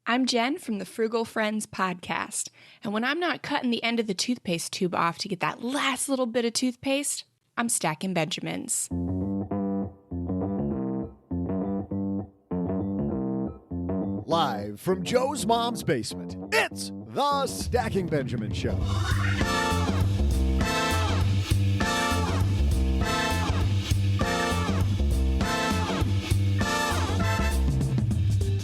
I'm Jen from the Frugal Friends podcast, and when I'm not cutting the end of the toothpaste tube off to get that last little bit of toothpaste, I'm stacking Benjamins. Live from Joe's mom's basement, it's the Stacking Benjamin Show.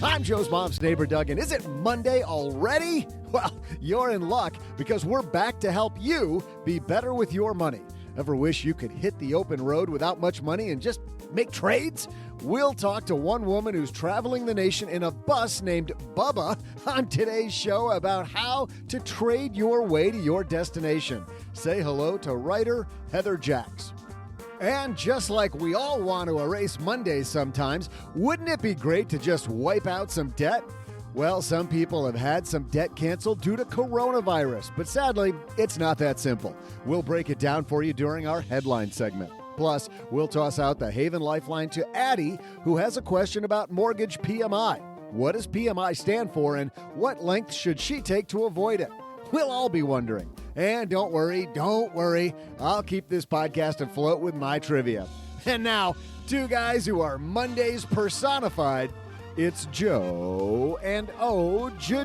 I'm Joe's mom's neighbor, Doug, and is it Monday already? Well, you're in luck because we're back to help you be better with your money. Ever wish you could hit the open road without much money and just make trades? We'll talk to one woman who's traveling the nation in a bus named Bubba on today's show about how to trade your way to your destination. Say hello to writer Heather Jacks. And just like we all want to erase Mondays sometimes, wouldn't it be great to just wipe out some debt? Well, some people have had some debt canceled due to coronavirus, but sadly, it's not that simple. We'll break it down for you during our headline segment. Plus, we'll toss out the Haven Lifeline to Addie, who has a question about mortgage PMI. What does PMI stand for, and what length should she take to avoid it? We'll all be wondering. And don't worry, I'll keep this podcast afloat with my trivia. And now, two guys who are Mondays personified. It's Joe and O-G.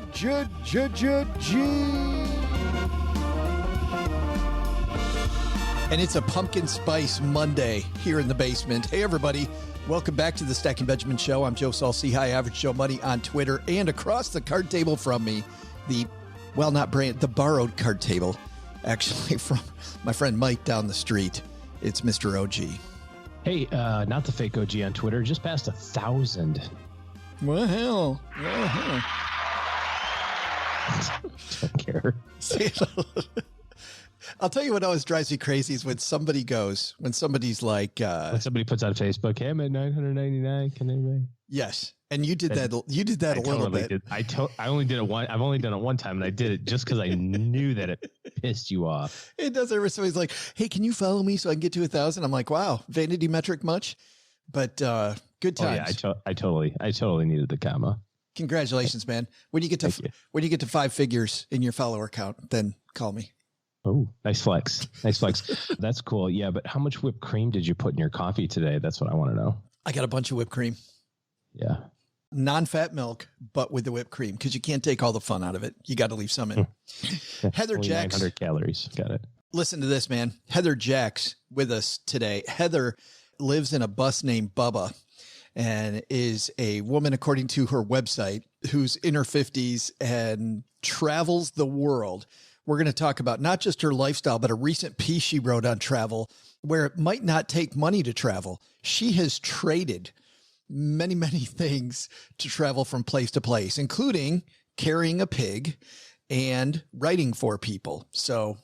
And it's a pumpkin spice Monday here in the basement. Hey, everybody. Welcome back to the Stacking Benjamin Show. I'm Joe Saul-Sehy, Average Joe Money on Twitter. And across the card table from me, the borrowed card table, actually from my friend Mike down the street. It's Mr. OG. Hey, not the fake OG on Twitter, just past 1,000. Well, Don't care. I'll tell you what always drives me crazy is when somebody's like, when somebody puts on Facebook, hey, I'm at 999. Can anybody? Yes. And you did that a little bit. I only did it one. I've only done it one time, and I did it just because I knew that it pissed you off. It does. Every somebody's like, hey, can you follow me so I can get to 1,000? I'm like, wow, vanity metric much, but good times. Oh, yeah, I totally needed the comma. Congratulations, man. When you get to 5 figures in your follower count, then call me. Oh, nice flex. That's cool. Yeah, but how much whipped cream did you put in your coffee today? That's what I want to know. I got a bunch of whipped cream. Yeah. Non-fat milk, but with the whipped cream, because you can't take all the fun out of it. You got to leave some in. Heather Jacks. 900 calories. Got it. Listen to this, man. Heather Jacks with us today. Heather lives in a bus named Bubba and is a woman, according to her website, who's in her 50s and travels the world. We're going to talk about not just her lifestyle, but a recent piece she wrote on travel where it might not take money to travel. She has traded many, many things to travel from place to place, including carrying a pig and writing for people. So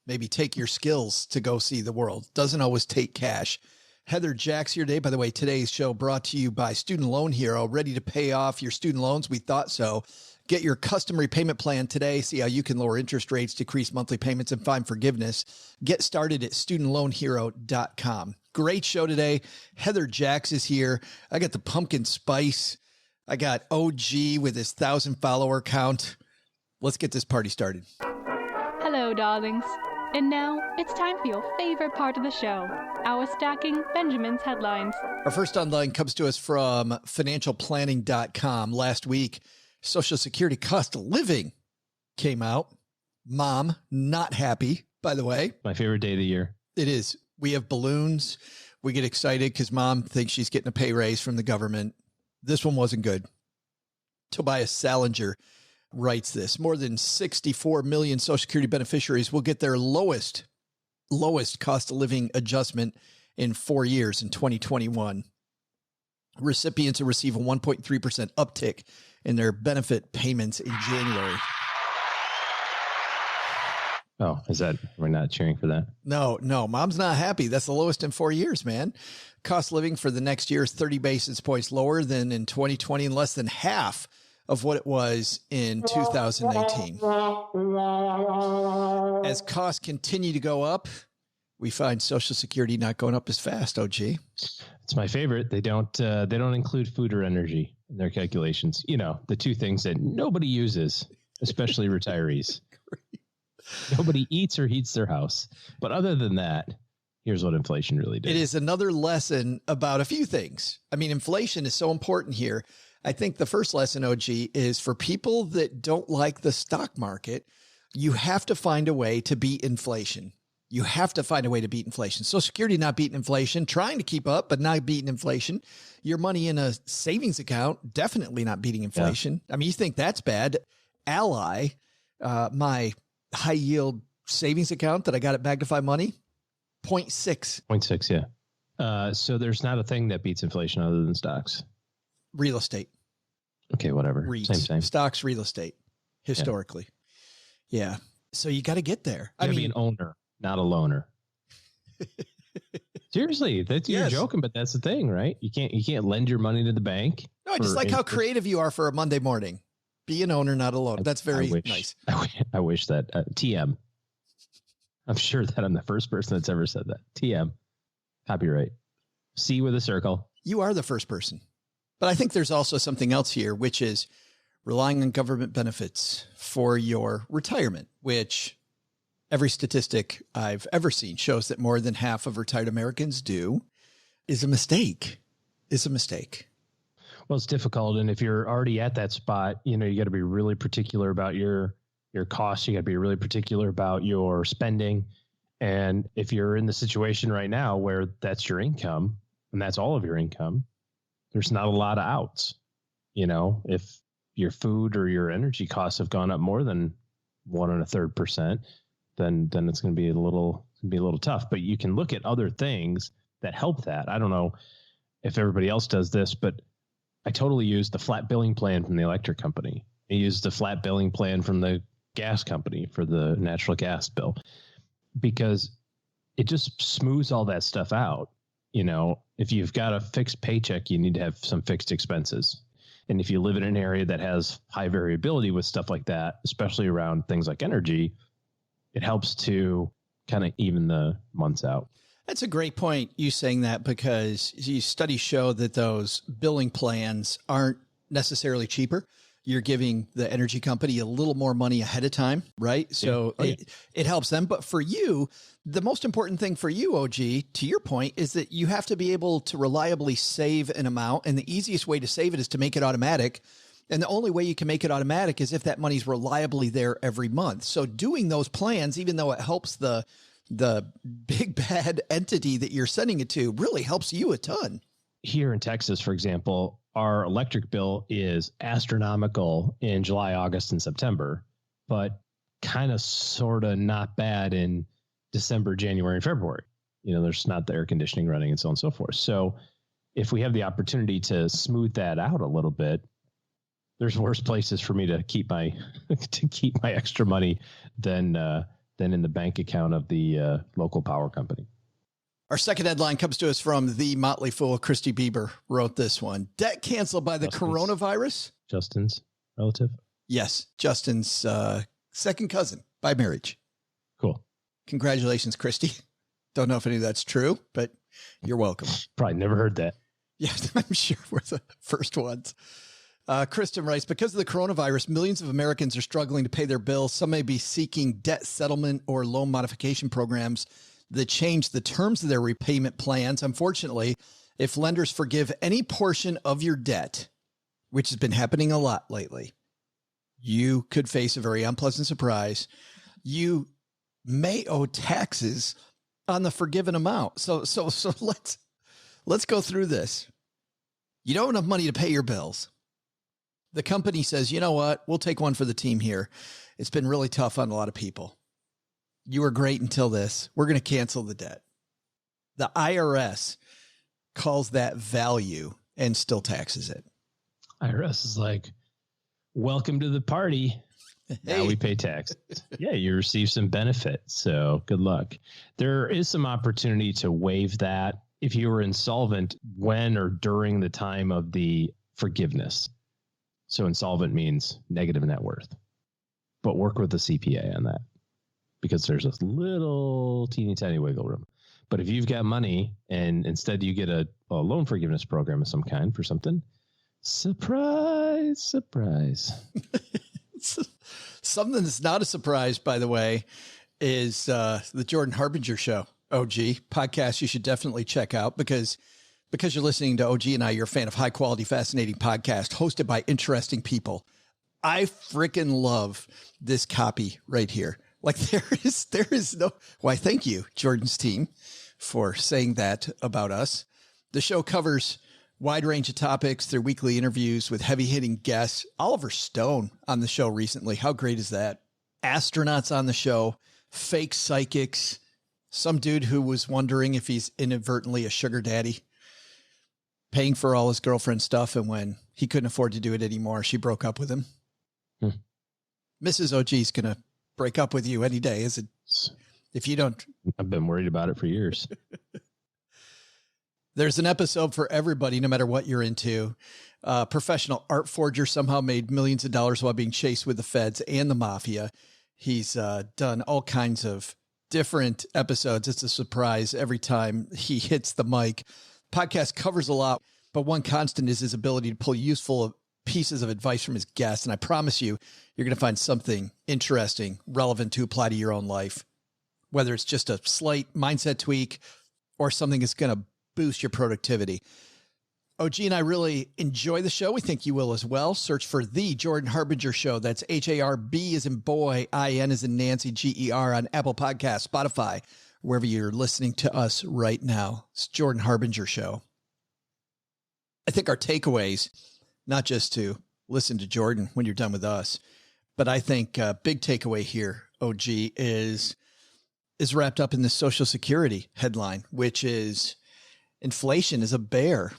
maybe take your skills to go see the world. Doesn't always take cash. Heather Jacks here today. By the way, today's show brought to you by Student Loan Hero. Ready to pay off your student loans? We thought so. Get your custom repayment plan today. See how you can lower interest rates, decrease monthly payments, and find forgiveness. Get started at studentloanhero.com. Great show today. Heather Jacks is here. I got the pumpkin spice. I got OG with his 1,000 follower count. Let's get this party started. Hello, darlings. And now it's time for your favorite part of the show, our Stacking Benjamin's headlines. Our first online comes to us from financialplanning.com. Last week, Social Security cost of living came out. Mom, not happy, by the way. My favorite day of the year. It is. We have balloons. We get excited because mom thinks she's getting a pay raise from the government. This one wasn't good. Tobias Salinger writes this. More than 64 million Social Security beneficiaries will get their lowest cost of living adjustment in 4 years in 2021. Recipients will receive a 1.3% uptick in their benefit payments in January. Oh, we're not cheering for that? No, mom's not happy. That's the lowest in 4 years, man. Cost of living for the next year is 30 basis points lower than in 2020 and less than half of what it was in 2019. As costs continue to go up, we find Social Security not going up as fast, OG. It's my favorite. They don't include food or energy. in their calculations. You know, the two things that nobody uses, especially retirees. Nobody eats or heats their house. But other than that, here's what inflation really did. It is another lesson about a few things. I mean, inflation is so important here. I think the first lesson, OG, is for people that don't like the stock market, you have to find a way to beat inflation. You have to find a way to beat inflation. Social Security not beating inflation, trying to keep up, but not beating inflation. Your money in a savings account, definitely not beating inflation. Yeah. I mean, you think that's bad. Ally, my high yield savings account that I got at Magnify Money, 0.6. 0.6, yeah. So there's not a thing that beats inflation other than stocks. Real estate. Okay, whatever. REITs. Same. Stocks, real estate, historically. Yeah. So you got to get there. I mean, be an owner, not a loaner. Seriously, you're joking, but that's the thing, right? You can't lend your money to the bank. No, I just like how creative you are for a Monday morning. Be an owner, not a loaner. That's very nice. I wish that TM. I'm sure that I'm the first person that's ever said that. TM. Copyright. C with a circle. You are the first person. But I think there's also something else here, which is relying on government benefits for your retirement, which every statistic I've ever seen shows that more than half of retired Americans do, is a mistake. Well, it's difficult. And if you're already at that spot, you got to be really particular about your costs. You got to be really particular about your spending. And if you're in the situation right now where that's your income and that's all of your income, there's not a lot of outs. If your food or your energy costs have gone up more than 1.33%, then it's going to be a little tough. But you can look at other things that help that. I don't know if everybody else does this, but I totally used the flat billing plan from the electric company. I used the flat billing plan from the gas company for the natural gas bill, because it just smooths all that stuff out. If you've got a fixed paycheck, you need to have some fixed expenses. And if you live in an area that has high variability with stuff like that, especially around things like energy, it helps to kind of even the months out. That's a great point, you saying that, because studies show that those billing plans aren't necessarily cheaper. You're giving the energy company a little more money ahead of time, right? So it helps them. But for you, the most important thing for you, OG, to your point, is that you have to be able to reliably save an amount. And the easiest way to save it is to make it automatic. And the only way you can make it automatic is if that money's reliably there every month. So doing those plans, even though it helps the big bad entity that you're sending it to, really helps you a ton. Here in Texas, for example, our electric bill is astronomical in July, August, and September, but kind of sort of not bad in December, January, and February. There's not the air conditioning running and so on and so forth. So if we have the opportunity to smooth that out a little bit, there's worse places for me to keep my extra money than in the bank account of the local power company. Our second headline comes to us from the Motley Fool. Christy Bieber wrote this one. Debt canceled by the coronavirus. Justin's relative? Yes. Justin's second cousin by marriage. Cool. Congratulations, Christy. Don't know if any of that's true, but you're welcome. Probably never heard that. Yes, I'm sure we're the first ones. Kristen writes, because of the coronavirus, millions of Americans are struggling to pay their bills. Some may be seeking debt settlement or loan modification programs that change the terms of their repayment plans. Unfortunately, if lenders forgive any portion of your debt, which has been happening a lot lately, you could face a very unpleasant surprise. You may owe taxes on the forgiven amount. So let's go through this. You don't have enough money to pay your bills. The company says, you know what? We'll take one for the team here. It's been really tough on a lot of people. You were great until this. We're going to cancel the debt. The IRS calls that value and still taxes it. IRS is like, welcome to the party. Now we pay taxes. Yeah, you receive some benefit. So good luck. There is some opportunity to waive that if you were insolvent when or during the time of the forgiveness. So insolvent means negative net worth. But work with the CPA on that, because there's this little teeny tiny wiggle room. But if you've got money and instead you get a loan forgiveness program of some kind for something, Surprise, surprise. Something that's not a surprise, by the way, is the Jordan Harbinger Show, OG podcast. You should definitely check out because you're listening to OG and I, you're a fan of high quality, fascinating podcast hosted by interesting people. I freaking love this copy right here. Like there is no, why, thank you, Jordan's team, for saying that about us. The show covers wide range of topics through weekly interviews with heavy hitting guests. Oliver Stone on the show recently. How great is that? Astronauts on the show, fake psychics, some dude who was wondering if he's inadvertently a sugar daddy, paying for all his girlfriend's stuff. And when he couldn't afford to do it anymore, she broke up with him. Mrs. OG's going to break up with you any day. Is it? If you don't, I've been worried about it for years. There's an episode for everybody, no matter what you're into. Professional art forger somehow made millions of dollars while being chased with the feds and the mafia. He's done all kinds of different episodes. It's a surprise every time he hits the mic. Podcast covers a lot, but one constant is his ability to pull useful pieces of advice from his guests. And I promise you, you're going to find something interesting, relevant to apply to your own life, whether it's just a slight mindset tweak or something that's going to boost your productivity. OG and I really enjoy the show. We think you will as well. Search for The Jordan Harbinger Show. That's HARB as in boy, IN as in Nancy, GER on Apple Podcasts, Spotify, wherever you're listening to us right now. It's Jordan Harbinger Show. I think our takeaways, not just to listen to Jordan when you're done with us, but I think a big takeaway here, OG, is wrapped up in the Social Security headline, which is inflation is a bear.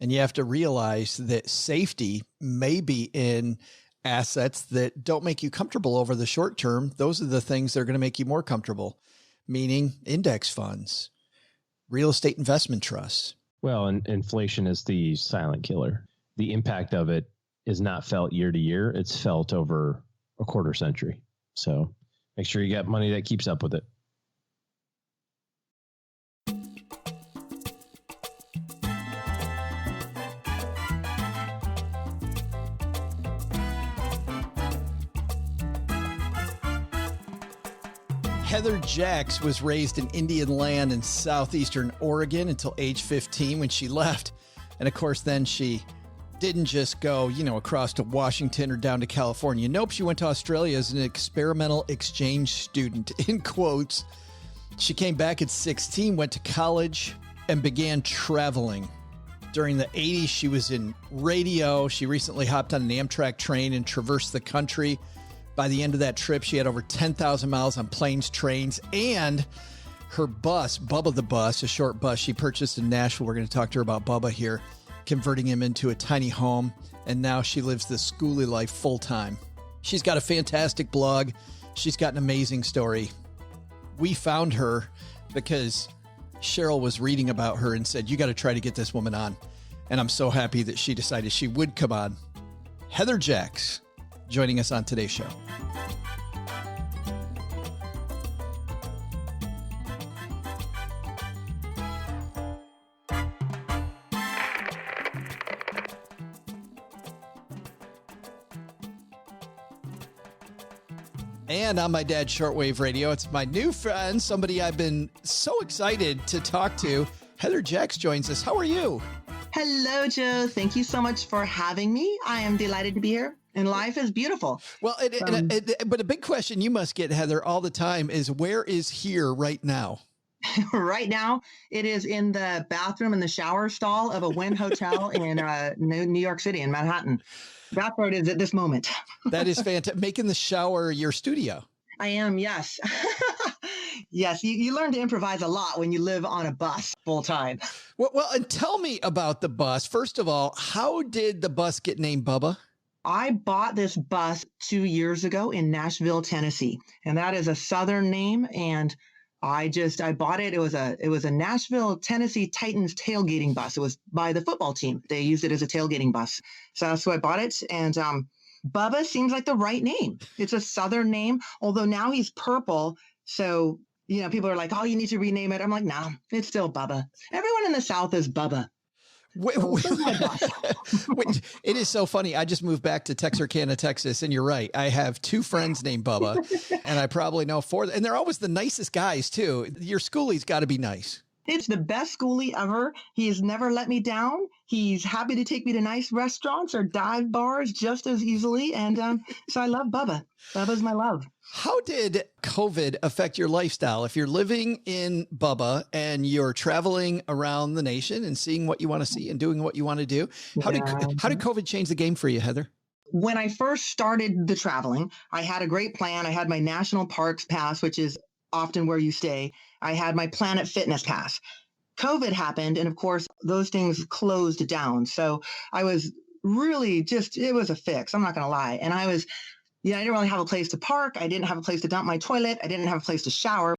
And you have to realize that safety may be in assets that don't make you comfortable over the short term. Those are the things that are going to make you more comfortable, meaning index funds, real estate investment trusts. Well, and inflation is the silent killer. The impact of it is not felt year to year. It's felt over a quarter century. So make sure you got money that keeps up with it. Heather Jacks was raised in Indian land in southeastern Oregon until age 15 when she left. And of course, then she didn't just go, across to Washington or down to California. Nope, she went to Australia as an experimental exchange student, in quotes. She came back at 16, went to college, and began traveling. During the 80s, she was in radio. She recently hopped on an Amtrak train and traversed the country. By the end of that trip, she had over 10,000 miles on planes, trains, and her bus, Bubba the bus, a short bus she purchased in Nashville. We're going to talk to her about Bubba here, converting him into a tiny home. And now she lives the schoolie life full time. She's got a fantastic blog. She's got an amazing story. We found her because Cheryl was reading about her and said, you got to try to get this woman on. And I'm so happy that she decided she would come on. Heather Jacks joining us on today's show. And on my dad's shortwave radio, it's my new friend, somebody I've been so excited to talk to. Heather Jacks joins us. How are you? Hello, Joe. Thank you so much for having me. I am delighted to be here. And life is beautiful. Well, but a big question you must get, Heather, all the time is where is here right now? Right now, it is in the bathroom and the shower stall of a Wynn Hotel in New York City in Manhattan. That's where it is at this moment. That is fantastic. Making the shower your studio. I am, yes. Yes, you learn to improvise a lot when you live on a bus full time. Well, and tell me about the bus. First of all, how did the bus get named Bubba? I bought this bus 2 years ago in Nashville, Tennessee, and that is a Southern name. And I bought it. It was a Nashville, Tennessee Titans tailgating bus. It was by the football team. They used it as a tailgating bus. So I bought it. And Bubba seems like the right name. It's a Southern name, although now he's purple. So, people are like, oh, you need to rename it. I'm like, no, it's still Bubba. Everyone in the South is Bubba. It is so funny. I just moved back to Texarkana, Texas, and you're right. I have 2 friends named Bubba, and I probably know 4, and they're always the nicest guys too. Your schoolie's got to be nice. It's the best schoolie ever. He has never let me down. He's happy to take me to nice restaurants or dive bars just as easily. And so I love Bubba. Bubba's my love. How did COVID affect your lifestyle? If you're living in Bubba and you're traveling around the nation and seeing what you want to see and doing what you want to do, how did COVID change the game for you, Heather? When I first started the traveling, I had a great plan. I had my National Parks Pass, which is often where you stay. I had my Planet Fitness Pass. COVID happened, and of course, those things closed down. So I was really it was a fix. I'm not going to lie. And I didn't really have a place to park. I didn't have a place to dump my toilet. I didn't have a place to shower.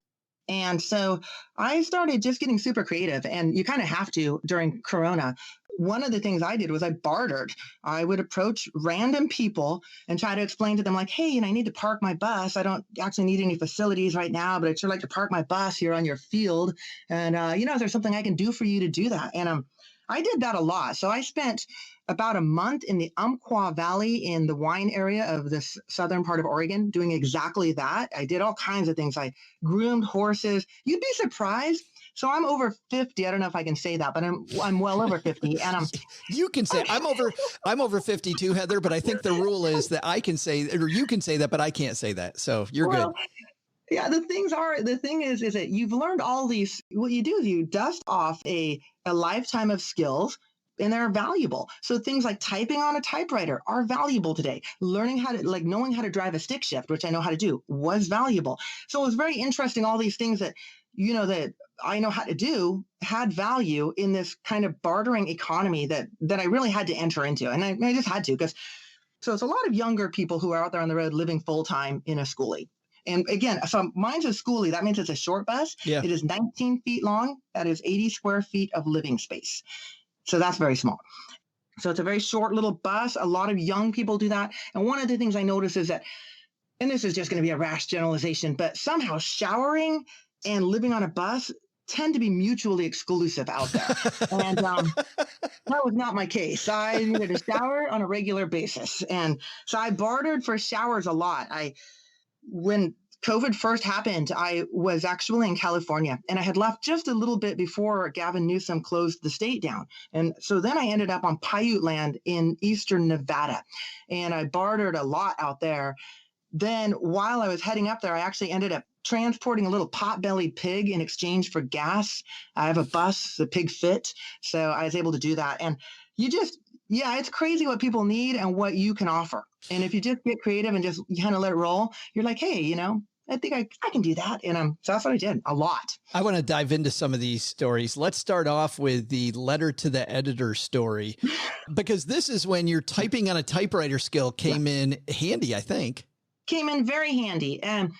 And so I started just getting super creative, and you kind of have to during Corona. One of the things I did was I bartered. I would approach random people and try to explain to them like, hey, I need to park my bus. I don't actually need any facilities right now, but I'd sure like to park my bus here on your field. And, is there something I can do for you to do that? And I did that a lot. So I spent about a month in the Umpqua Valley in the wine area of this southern part of Oregon doing exactly that. I did all kinds of things. I groomed horses. You'd be surprised. So I'm over 50. I don't know if I can say that, but I'm well over 50. And you can say I'm over 50 too, Heather, but I think the rule is that I can say, or you can say that, but I can't say that. So you're good. Yeah, the thing is that you've learned all these. What you do is you dust off a lifetime of skills, and they're valuable. So things like typing on a typewriter are valuable today. Learning knowing how to drive a stick shift, which I know how to do, was valuable. So it was very interesting. All these things that that I know how to do had value in this kind of bartering economy that I really had to enter into. And I just had to, so it's a lot of younger people who are out there on the road living full time in a schoolie. And again, so mine's a schoolie. That means it's a short bus. Yeah. It is 19 feet long. That is 80 square feet of living space. So that's very small. So it's a very short little bus. A lot of young people do that. And one of the things I notice is that, and this is just going to be a rash generalization, but somehow showering and living on a bus tend to be mutually exclusive out there. And that was not my case. I needed a shower on a regular basis. And so I bartered for showers a lot. When COVID first happened, I was actually in California, and I had left just a little bit before Gavin Newsom closed the state down. And so then I ended up on Paiute land in eastern Nevada, and I bartered a lot out there. Then while I was heading up there, I actually ended up transporting a little pot-bellied pig in exchange for gas. I have a bus, the pig fit, so I was able to do that. And it's crazy what people need and what you can offer. And if you just get creative and just kind of let it roll, you're like, hey, I think I can do that. And so that's what I did a lot. I want to dive into some of these stories. Let's start off with the letter to the editor story, because this is when your typing on a typewriter skill came in handy, I think. Came in very handy. And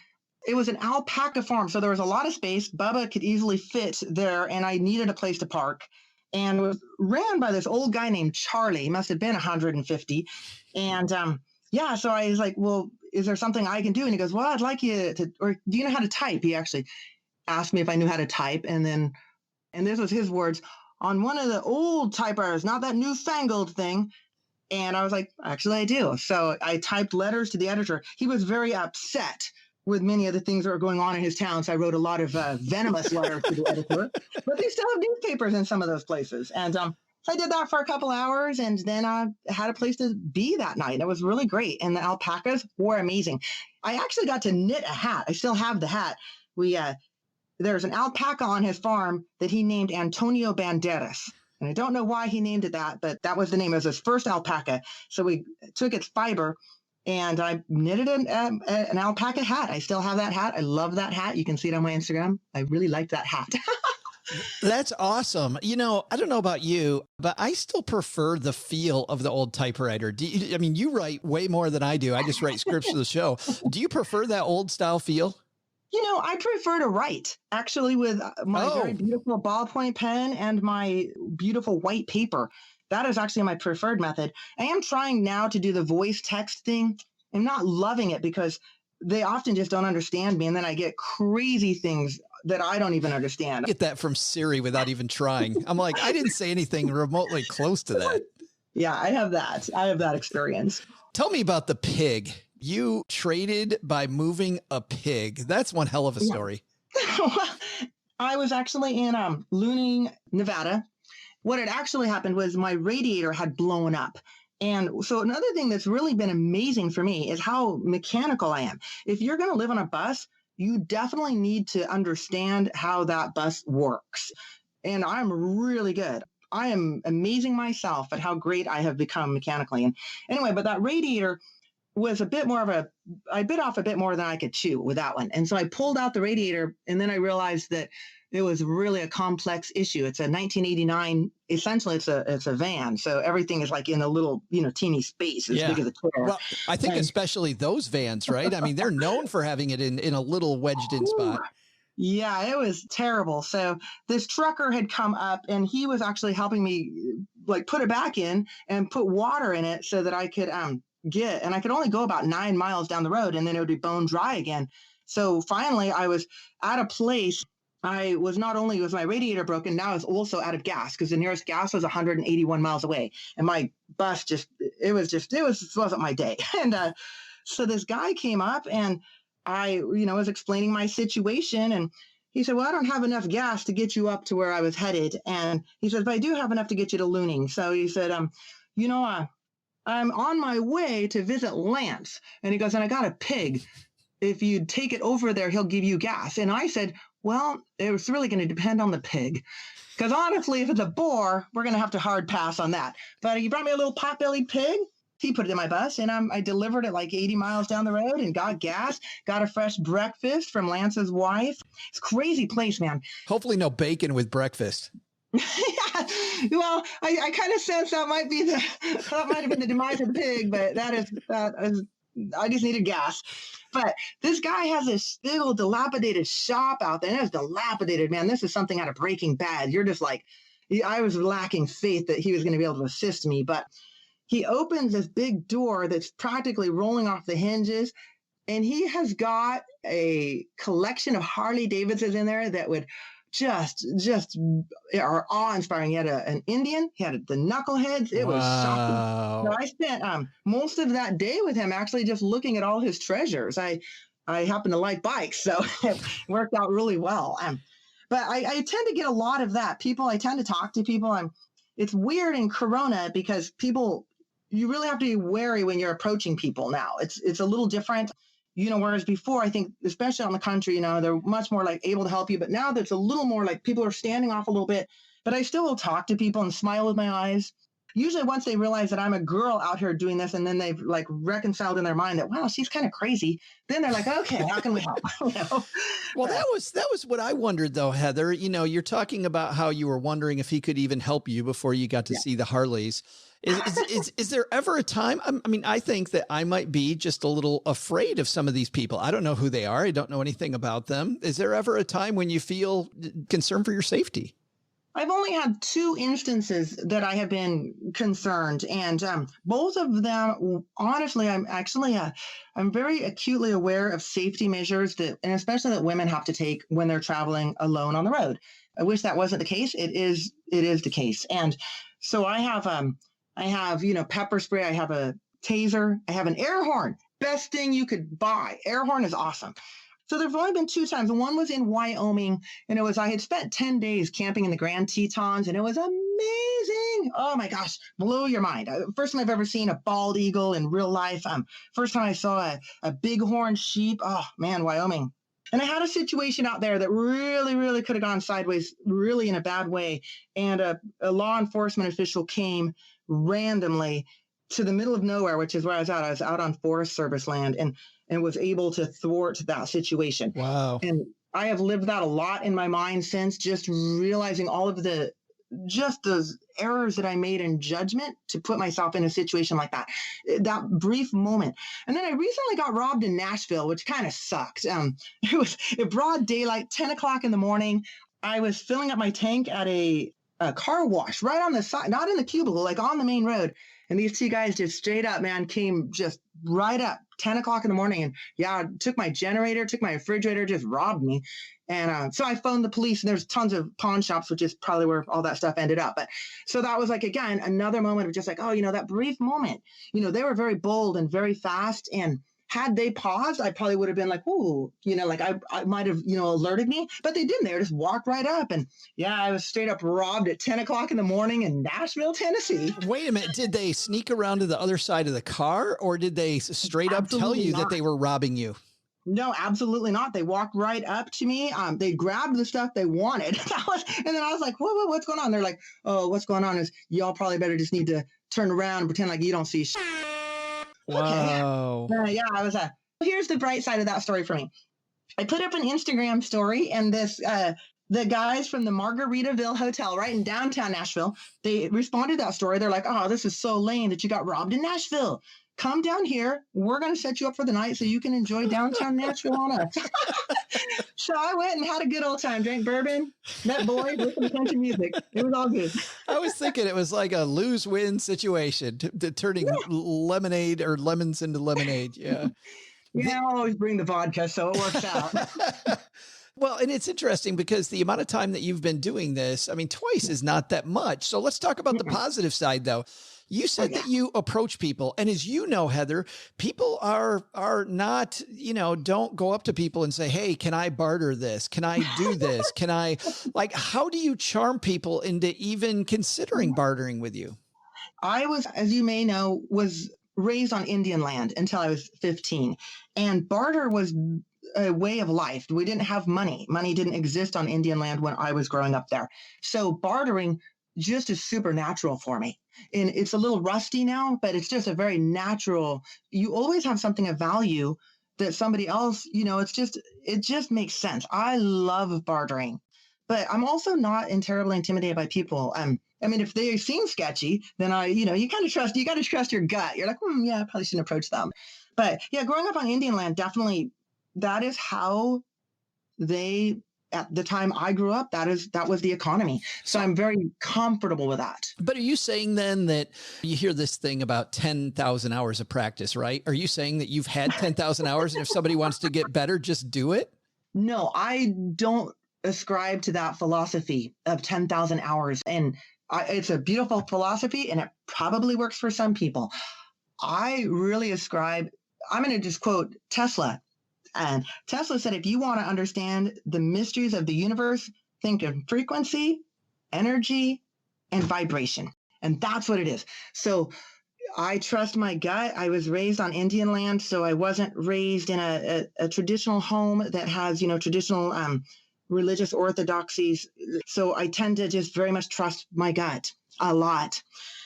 it was an alpaca farm. So there was a lot of space. Bubba could easily fit there, and I needed a place to park. And was ran by this old guy named Charlie. He must have been 150. And so I was like, well, is there something I can do? And he goes, well, I'd like you to, or do you know how to type? He actually asked me if I knew how to type. And this was his words, on one of the old typewriters, not that newfangled thing. And I was like, actually, I do. So I typed letters to the editor. He was very upset with many of the things that were going on in his town. So I wrote a lot of venomous letters to the editor. But they still have newspapers in some of those places. And so I did that for a couple hours, and then I had a place to be that night. It was really great. And the alpacas were amazing. I actually got to knit a hat. I still have the hat. There's an alpaca on his farm that he named Antonio Banderas. And I don't know why he named it that, but that was the name. It was his first alpaca. So we took its fiber, and I knitted an alpaca hat. I still have that hat. I love that hat. You can see it on my Instagram. I really like that hat. That's awesome. I don't know about you, but I still prefer the feel of the old typewriter. You write way more than I do. I just write scripts for the show. Do you prefer that old style feel? I prefer to write, actually, with my very beautiful ballpoint pen and my beautiful white paper. That is actually my preferred method. I am trying now to do the voice text thing. I'm not loving it because they often just don't understand me. And then I get crazy things that I don't even understand. I get that from Siri without even trying. I'm like, I didn't say anything remotely close to that. Yeah, I have that. I have that experience. Tell me about the pig. You traded by moving a pig. That's one hell of a story. I was actually in Luning, Nevada. What had actually happened was my radiator had blown up. And so another thing that's really been amazing for me is how mechanical I am. If you're going to live on a bus, you definitely need to understand how that bus works. And I'm really good. I am amazing myself at how great I have become mechanically. And anyway, but that radiator was a bit more of I bit off a bit more than I could chew with that one. And so I pulled out the radiator, and then I realized that it was really a complex issue. It's a 1989, essentially it's a van. So everything is like in a little, teeny space as big as a chair. Well, I think especially those vans, right? I mean, they're known for having it in a little wedged in spot. Yeah, it was terrible. So this trucker had come up, and he was actually helping me like put it back in and put water in it so that I could and I could only go about 9 miles down the road, and then it would be bone dry again. So finally I was at a place. I was not only was my radiator broken, now I was also out of gas because the nearest gas was 181 miles away. And my bus it wasn't my day. And so this guy came up, and I, was explaining my situation, and he said, well, I don't have enough gas to get you up to where I was headed. And he said, but I do have enough to get you to Luning. So he said, I'm on my way to visit Lance. And he goes, and I got a pig. If you take it over there, he'll give you gas. And I said, well, it was really going to depend on the pig. Because honestly, if it's a boar, we're going to have to hard pass on that. But he brought me a little pot-bellied pig. He put it in my bus, and I delivered it like 80 miles down the road and got gas, got a fresh breakfast from Lance's wife. It's a crazy place, man. Hopefully no bacon with breakfast. Yeah. Well, I kind of sense that might have been the demise of the pig, but that is I just needed gas. But this guy has this big old dilapidated shop out there, and it's dilapidated, man. This is something out of Breaking Bad. You're just like, I was lacking faith that he was going to be able to assist me, but he opens this big door that's practically rolling off the hinges, and he has got a collection of Harley Davidsons in there that would just are awe-inspiring. He had an Indian, he had the knuckleheads. It was shocking. So I spent most of that day with him actually just looking at all his treasures. I happen to like bikes, so it worked out really well. But I tend to get a lot of that. I tend to talk to people. It's weird in Corona because you really have to be wary when you're approaching people now. It's a little different. Whereas before, I think, especially on the country, they're much more like able to help you. But now there's a little more like people are standing off a little bit. But I still will talk to people and smile with my eyes. Usually once they realize that I'm a girl out here doing this, and then they've like reconciled in their mind that, wow, she's kind of crazy. Then they're like, okay, how can we help? Well, that was what I wondered, though, Heather. You're talking about how you were wondering if he could even help you before you got to see the Harleys. Is there ever a time? I mean, I think that I might be just a little afraid of some of these people. I don't know who they are. I don't know anything about them. Is there ever a time when you feel concerned for your safety? I've only had 2 instances that I have been concerned, and both of them, honestly, I'm very acutely aware of safety measures and especially that women have to take when they're traveling alone on the road. I wish that wasn't the case. It is the case, and so I have pepper spray. I have a taser. I have an air horn. Best thing you could buy. Air horn is awesome. So there've only been 2 times. One was in Wyoming, and I had spent 10 days camping in the Grand Tetons, and it was amazing. Oh my gosh, blew your mind. First time I've ever seen a bald eagle in real life. First time I saw a bighorn sheep. Oh man, Wyoming. And I had a situation out there that really, really could have gone sideways, really in a bad way. And a law enforcement official came randomly to the middle of nowhere, which is where I was at. I was out on Forest Service land and was able to thwart that situation. Wow. And I have lived that a lot in my mind since, just realizing all of those errors that I made in judgment to put myself in a situation like that brief moment. And then I recently got robbed in Nashville, which kind of sucked. It was broad daylight, 10 o'clock in the morning. I was filling up my tank at a car wash right on the side, not in the cubicle, like on the main road. And these two guys just straight up, man, came just right up 10 o'clock in the morning. And yeah, took my generator, took my refrigerator, just robbed me. And so I phoned the police, and there's tons of pawn shops, which is probably where all that stuff ended up. But so that was like, again, another moment of just like, oh, that brief moment, they were very bold and very fast. And had they paused, I probably would have been like, ooh, like I might have, alerted me, but they didn't. They just walked right up. And yeah, I was straight up robbed at 10 o'clock in the morning in Nashville, Tennessee. Wait a minute. Did they sneak around to the other side of the car, or did they straight up tell you that they were robbing you? No, absolutely not. They walked right up to me. They grabbed the stuff they wanted. And then I was like, what's going on? They're like, oh, what's going on is y'all probably better just need to turn around and pretend like you don't see shit. Wow. Okay. Yeah, I was here's the bright side of that story for me. I put up an Instagram story, and this the guys from the Margaritaville Hotel right in downtown Nashville, they responded to that story. They're like, oh, this is so lame that you got robbed in Nashville. Come down here. We're going to set you up for the night so you can enjoy downtown Nashville on us. So I went and had a good old time, drank bourbon, met boys, listened to country music. It was all good. I was thinking it was like a lose-win situation, turning lemonade or lemons into lemonade. Yeah. I always bring the vodka, so it works out. Well, and it's interesting because the amount of time that you've been doing this, I mean, twice is not that much. So let's talk about the positive side, though. You said that you approach people, and as you know, Heather, people are not, don't go up to people and say, hey, can I barter this? Can I do this? Can I, how do you charm people into even considering bartering with you? I was, as you may know, was raised on Indian land until I was 15, and barter was a way of life. We didn't have money. Money didn't exist on Indian land when I was growing up there. So bartering just is supernatural for me. And it's a little rusty now, but it's just a very natural. You always have something of value that somebody else, it just makes sense. I love bartering, but I'm also not terribly intimidated by people. I mean, if they seem sketchy, then you got to trust your gut. You're like, yeah, I probably shouldn't approach them. But yeah, growing up on Indian land, definitely that is how at the time I grew up, that was the economy. So I'm very comfortable with that. But are you saying then that you hear this thing about 10,000 hours of practice, right? Are you saying that you've had 10,000 hours and if somebody wants to get better, just do it? No, I don't ascribe to that philosophy of 10,000 hours. And it's a beautiful philosophy, and it probably works for some people. I really ascribe, I'm going to just quote Tesla. And Tesla said, if you want to understand the mysteries of the universe, think of frequency, energy, and vibration. And that's what it is. So I trust my gut. I was raised on Indian land, so I wasn't raised in a traditional home that has, traditional religious orthodoxies. So I tend to just very much trust my gut a lot.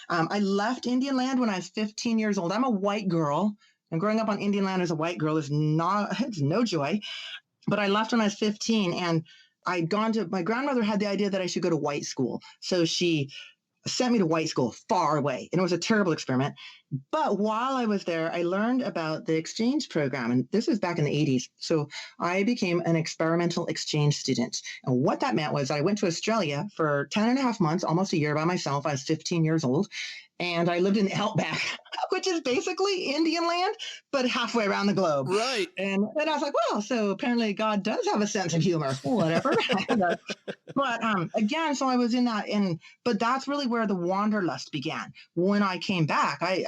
I left Indian land when I was 15 years old. I'm a white girl. And growing up on Indian land as a white girl it's no joy. But I left when I was 15, and my grandmother had the idea that I should go to white school. So she sent me to white school far away, and it was a terrible experiment. But while I was there, I learned about the exchange program, and this was back in the 80s. So I became an experimental exchange student. And what that meant was I went to Australia for 10 and a half months, almost a year by myself. I was 15 years old. And I lived in the outback, which is basically Indian land, but halfway around the globe. Right. And I was like, well, so apparently God does have a sense of humor, whatever. But again, so I was in that. But that's really where the wanderlust began. When I came back, I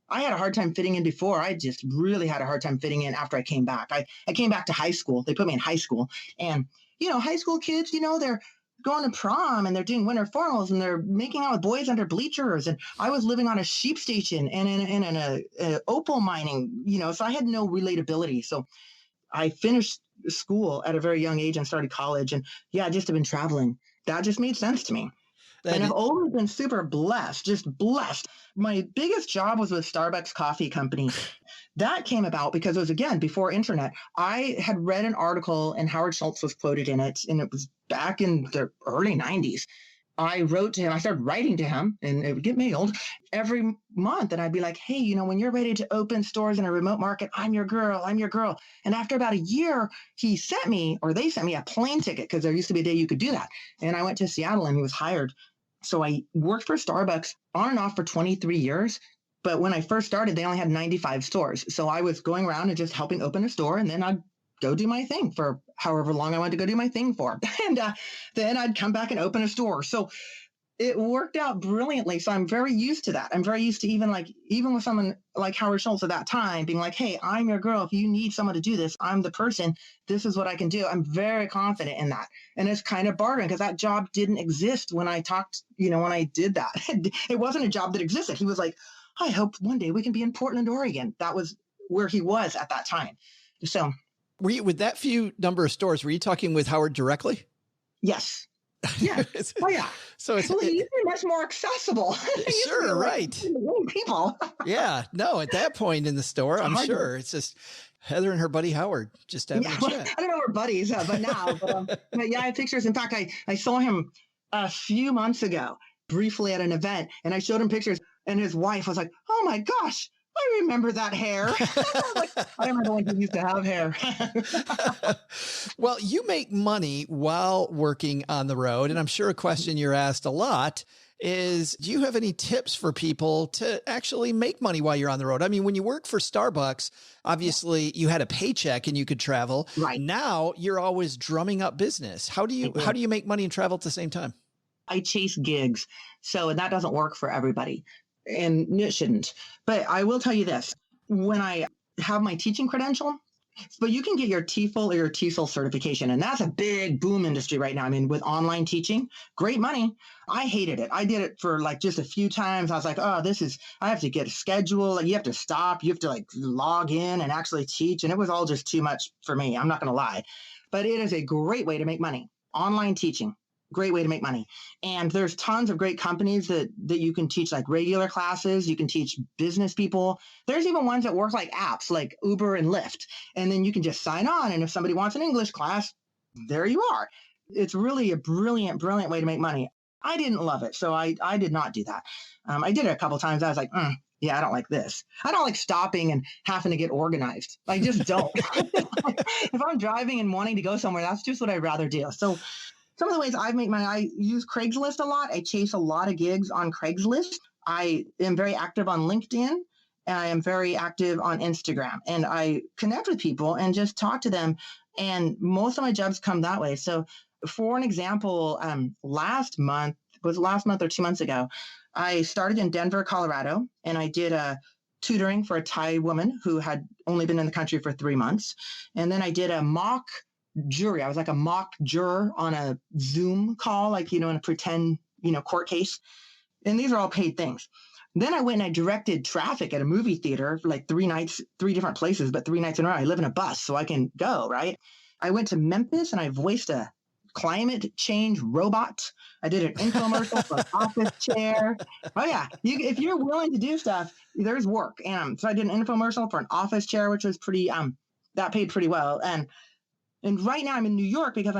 had a hard time fitting in before. I just really had a hard time fitting in after I came back. I came back to high school. They put me in high school. And, high school kids, they're going to prom and they're doing winter formals and they're making out with boys under bleachers. And I was living on a sheep station and in a opal mining, so I had no relatability. So I finished school at a very young age and started college. And I just have been traveling. That just made sense to me. And I've always been super blessed, just blessed. My biggest job was with Starbucks Coffee Company. That came about because it was, again, before internet. I had read an article and Howard Shultz was quoted in it, and it was back in the early 90s. I wrote to him. I started writing to him, and it would get mailed every month. And I'd be like, hey, when you're ready to open stores in a remote market, I'm your girl. And after about a year, they sent me a plane ticket because there used to be a day you could do that. And I went to Seattle, and he was hired. So I worked for Starbucks on and off for 23 years. But when I first started, they only had 95 stores. So I was going around and just helping open a store, and then I'd go do my thing for however long I wanted to go do my thing for. And then I'd come back and open a store. So it worked out brilliantly. So I'm very used to that. I'm very used to even with someone like Howard Shultz at that time being like, hey, I'm your girl. If you need someone to do this, I'm the person. This is what I can do. I'm very confident in that. And it's kind of bartering because that job didn't exist when I talked, when I did that. It wasn't a job that existed. He was like, I hope one day we can be in Portland, Oregon. That was where he was at that time. So were you, with that few number of stores, were you talking with Howard directly? Yes. Yeah. Oh, yeah. So it's much more accessible. Sure. Right. People. Yeah. No, at that point in the store, I'm sure it's just Heather and her buddy Howard just having a chat. I don't know, we're buddies, but now, but yeah, I have pictures. In fact, I saw him a few months ago, briefly at an event, and I showed him pictures, and his wife was like, oh my gosh, I remember that hair. I remember when he used to have hair. Well, you make money while working on the road. And I'm sure a question you're asked a lot is, do you have any tips for people to actually make money while you're on the road? I mean, when you work for Starbucks, obviously you had a paycheck and you could travel. Right. Now you're always drumming up business. How do you make money and travel at the same time? I chase gigs. So that doesn't work for everybody. And it shouldn't. But I will tell you this, when I have my teaching credential, but you can get your TEFL or your TESOL certification. And that's a big boom industry right now. I mean, with online teaching, great money. I hated it. I did it for just a few times. I was like, oh, I have to get a schedule. You have to stop. You have to log in and actually teach. And it was all just too much for me. I'm not going to lie. But it is a great way to make money. Online teaching. Great way to make money. And there's tons of great companies that you can teach regular classes. You can teach business people. There's even ones that work like apps like Uber and Lyft. And then you can just sign on. And if somebody wants an English class, there you are. It's really a brilliant, brilliant way to make money. I didn't love it. So I did not do that. I did it a couple of times. I was like, yeah, I don't like this. I don't like stopping and having to get organized. I just don't. If I'm driving and wanting to go somewhere, that's just what I'd rather do. So some of the ways I use Craigslist a lot. I chase a lot of gigs on Craigslist. I am very active on LinkedIn, and I am very active on Instagram. And I connect with people and just talk to them. And most of my jobs come that way. So for an example, last month or 2 months ago, I started in Denver, Colorado, and I did a tutoring for a Thai woman who had only been in the country for 3 months. And then I did a mock jury. I was like a mock juror on a Zoom call, in a pretend, court case. And these are all paid things. Then I went and I directed traffic at a movie theater for 3 nights, 3 different places, but 3 nights in a row. I live in a bus, so I can go, right? I went to Memphis and I voiced a climate change robot. I did an infomercial for an office chair. Oh yeah. If you're willing to do stuff, there's work. And so I did an infomercial for an office chair, which was pretty, that paid pretty well. And right now I'm in New York because I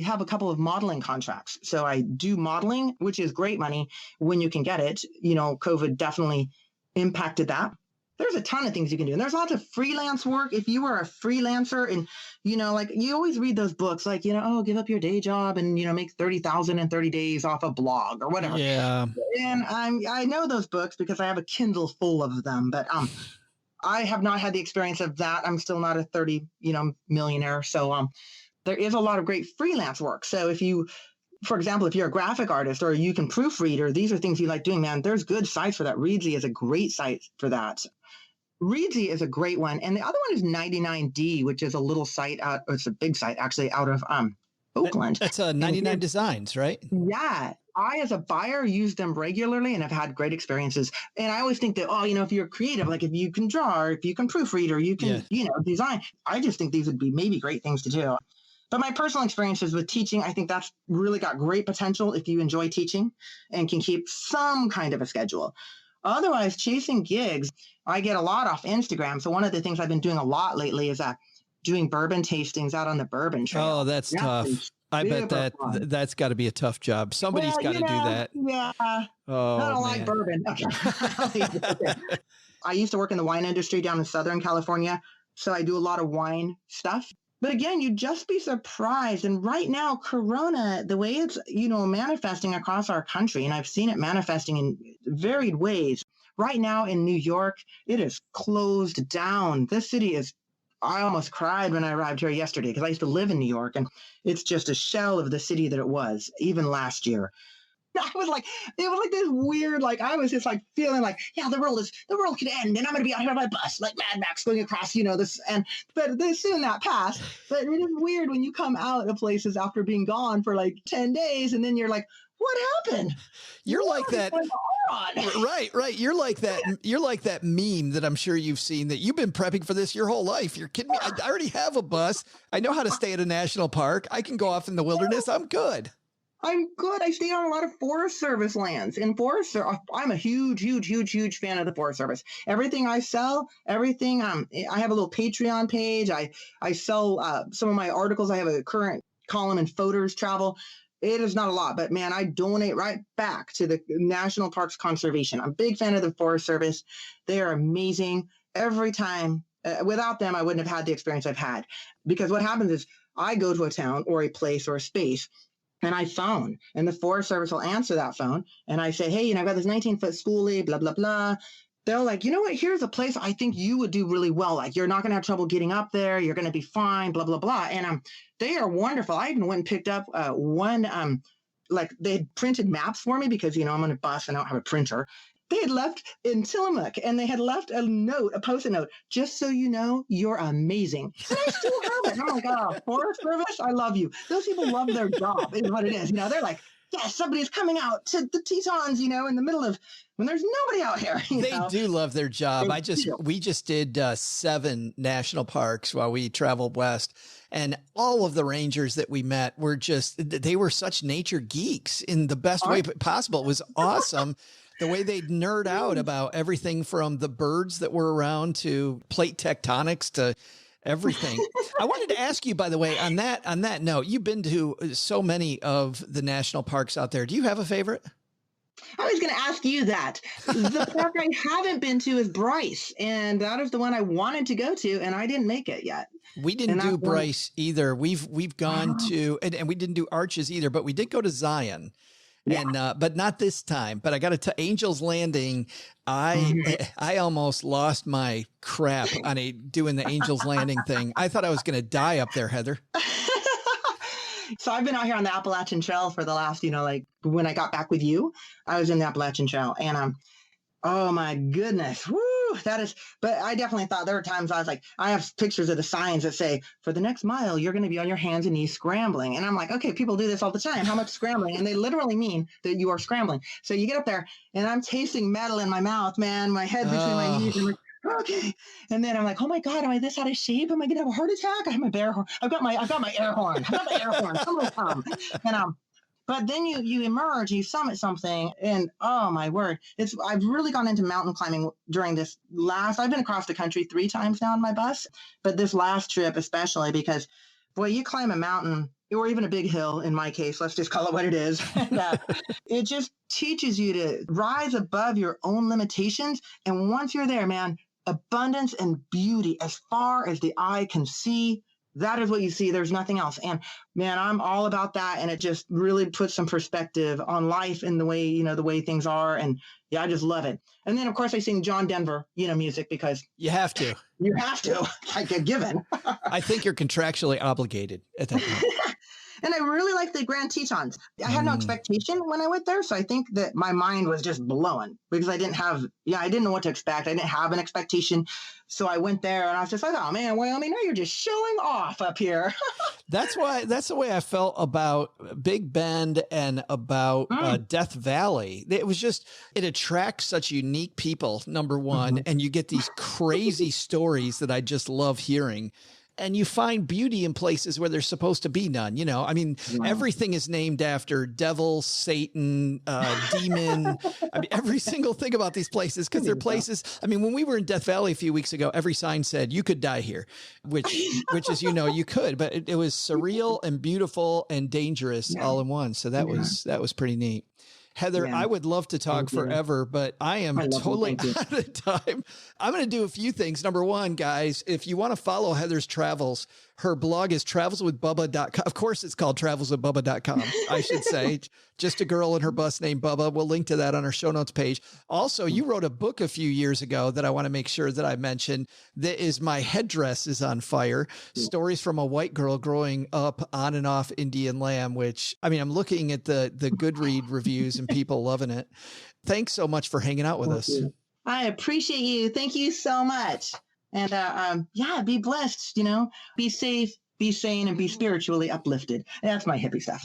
have a couple of modeling contracts. So I do modeling, which is great money when you can get it. COVID definitely impacted that. There's a ton of things you can do. And there's lots of freelance work. If you are a freelancer and, you always read those books, give up your day job and, make 30,000 in 30 days off a blog or whatever. Yeah. And I know those books because I have a Kindle full of them, but, I have not had the experience of that. I'm still not a 30, millionaire. So there is a lot of great freelance work. So for example, if you're a graphic artist or you can proofread or these are things you like doing, man, there's good sites for that. Readsy is a great site for that. Readsy is a great one. And the other one is 99D, which is a little site it's a big site actually out of Oakland. That's 99 Designs, right? Yeah. I, as a buyer, use them regularly and have had great experiences. And I always think that, if you're creative, if you can draw, or if you can proofread, or you can, design, I just think these would be maybe great things to do. But my personal experiences with teaching, I think that's really got great potential if you enjoy teaching and can keep some kind of a schedule. Otherwise, chasing gigs, I get a lot off Instagram. So one of the things I've been doing a lot lately is doing bourbon tastings out on the bourbon trail. Oh, that's tough. I bet that's got to be a tough job. Somebody's got to do that. Yeah. Oh, I don't like bourbon. Okay. I used to work in the wine industry down in Southern California. So I do a lot of wine stuff. But again, you'd just be surprised. And right now, Corona, the way it's, manifesting across our country, and I've seen it manifesting in varied ways. Right now in New York, it is closed down. This city I almost cried when I arrived here yesterday because I used to live in New York, and it's just a shell of the city that it was even last year. It was like this weird, I was just feeling yeah, the world could end and I'm going to be out here on my bus, like Mad Max going across, this, but soon that passed. But it is weird when you come out of places after being gone for 10 days and then you're like, what happened? You're like that. Right. You're like that meme that I'm sure you've seen that you've been prepping for this your whole life. You're kidding me. I already have a bus. I know how to stay at a national park. I can go off in the wilderness. I'm good. I stay on a lot of Forest Service lands. And I'm a huge fan of the Forest Service. Everything I sell, I have a little Patreon page. I sell some of my articles. I have a current column in Fodor's Travel. It is not a lot, but man, I donate right back to the National Parks Conservation. I'm a big fan of the Forest Service. They are amazing every time. Without them, I wouldn't have had the experience I've had. Because what happens is I go to a town or a place or a space, and I phone, and the Forest Service will answer that phone. And I say, hey, I've got this 19-foot schoolie, blah, blah, blah. They're like, you know what? Here's a place I think you would do really well. You're not going to have trouble getting up there. You're going to be fine, blah, blah, blah. And they are wonderful. I even went and picked up one, they had printed maps for me because, I'm on a bus and I don't have a printer. They had left in Tillamook, and they had left a Post-it note, just so you know, you're amazing. And I still have it. I'm like, oh, Forest Service, I love you. Those people love their job is what it is. They're like, yeah, somebody's coming out to the Tetons, in the middle of when there's nobody out here. They do love their job. We just did 7 national parks while we traveled west. And all of the rangers that we met they were such nature geeks in the best way possible. It was awesome. The way they'd nerd out about everything from the birds that were around to plate tectonics to everything. I wanted to ask you, by the way, on that note, you've been to so many of the national parks out there. Do you have a favorite? I was going to ask you that. The park I haven't been to is Bryce, and that is the one I wanted to go to, and I didn't make it yet. We didn't do Bryce either. We've gone to, and we didn't do Arches either, but we did go to Zion. Yeah. And, but not this time, but I got to tell Angel's Landing. I almost lost my crap on doing the Angel's Landing thing. I thought I was going to die up there, Heather. So I've been out here on the Appalachian Trail for the last, when I got back with you, I was in the Appalachian Trail, and oh my goodness. Woo, but I definitely thought there were times I was like, I have pictures of the signs that say, for the next mile, you're going to be on your hands and knees scrambling. And I'm like, okay, people do this all the time. How much scrambling? And they literally mean that you are scrambling. So you get up there and I'm tasting metal in my mouth, man, my head between my knees. And okay. And then I'm like, oh my God, am I this out of shape? Am I going to have a heart attack? I have my bear horn. I've got my air horn. Someone come. And, but then you emerge, you summit something, and oh my word, I've really gone into mountain climbing during I've been across the country 3 times now on my bus, but this last trip especially because, boy, you climb a mountain or even a big hill, in my case, let's just call it what it is. And, it just teaches you to rise above your own limitations. And once you're there, man, abundance and beauty as far as the eye can see. That is what you see. There's nothing else. And man, I'm all about that. And it just really puts some perspective on life and the way things are. And yeah, I just love it. And then of course I sing John Denver, music because you have to, like a given. I think you're contractually obligated at that point. And I really like the Grand Tetons. I had no expectation when I went there. So I think that my mind was just blowing because I didn't know what to expect. I didn't have an expectation. So I went there and I was just like, oh man, Wyoming, now you're just showing off up here. That's the way I felt about Big Bend and about Death Valley. It attracts such unique people, number one, and you get these crazy stories that I just love hearing. And you find beauty in places where there's supposed to be none. Everything is named after devil, Satan, demon. Every single thing about these places, because they're places. When we were in Death Valley a few weeks ago, every sign said you could die here, which is, you could, but it was surreal and beautiful and dangerous all in one. So that was pretty neat. Heather, Yeah. I would love to talk Thank you. forever, but I am I love you. totally Thank you. out of time. I'm going to do a few things. Number one, guys, if you want to follow Heather's travels, her blog is travelswithbubba.com. Of course, it's called travelswithbubba.com, I should say. Just a girl and her bus named Bubba. We'll link to that on our show notes page. Also, you wrote a book a few years ago that I want to make sure that I mention. That is My Headdress is on Fire. Stories from a white girl growing up on and off Indian lamb, which, I mean, I'm looking at the Goodread reviews and people loving it. Thanks so much for hanging out with us. I appreciate you. Thank you so much. And yeah, be blessed, be safe, be sane, and be spiritually uplifted. That's my hippie stuff.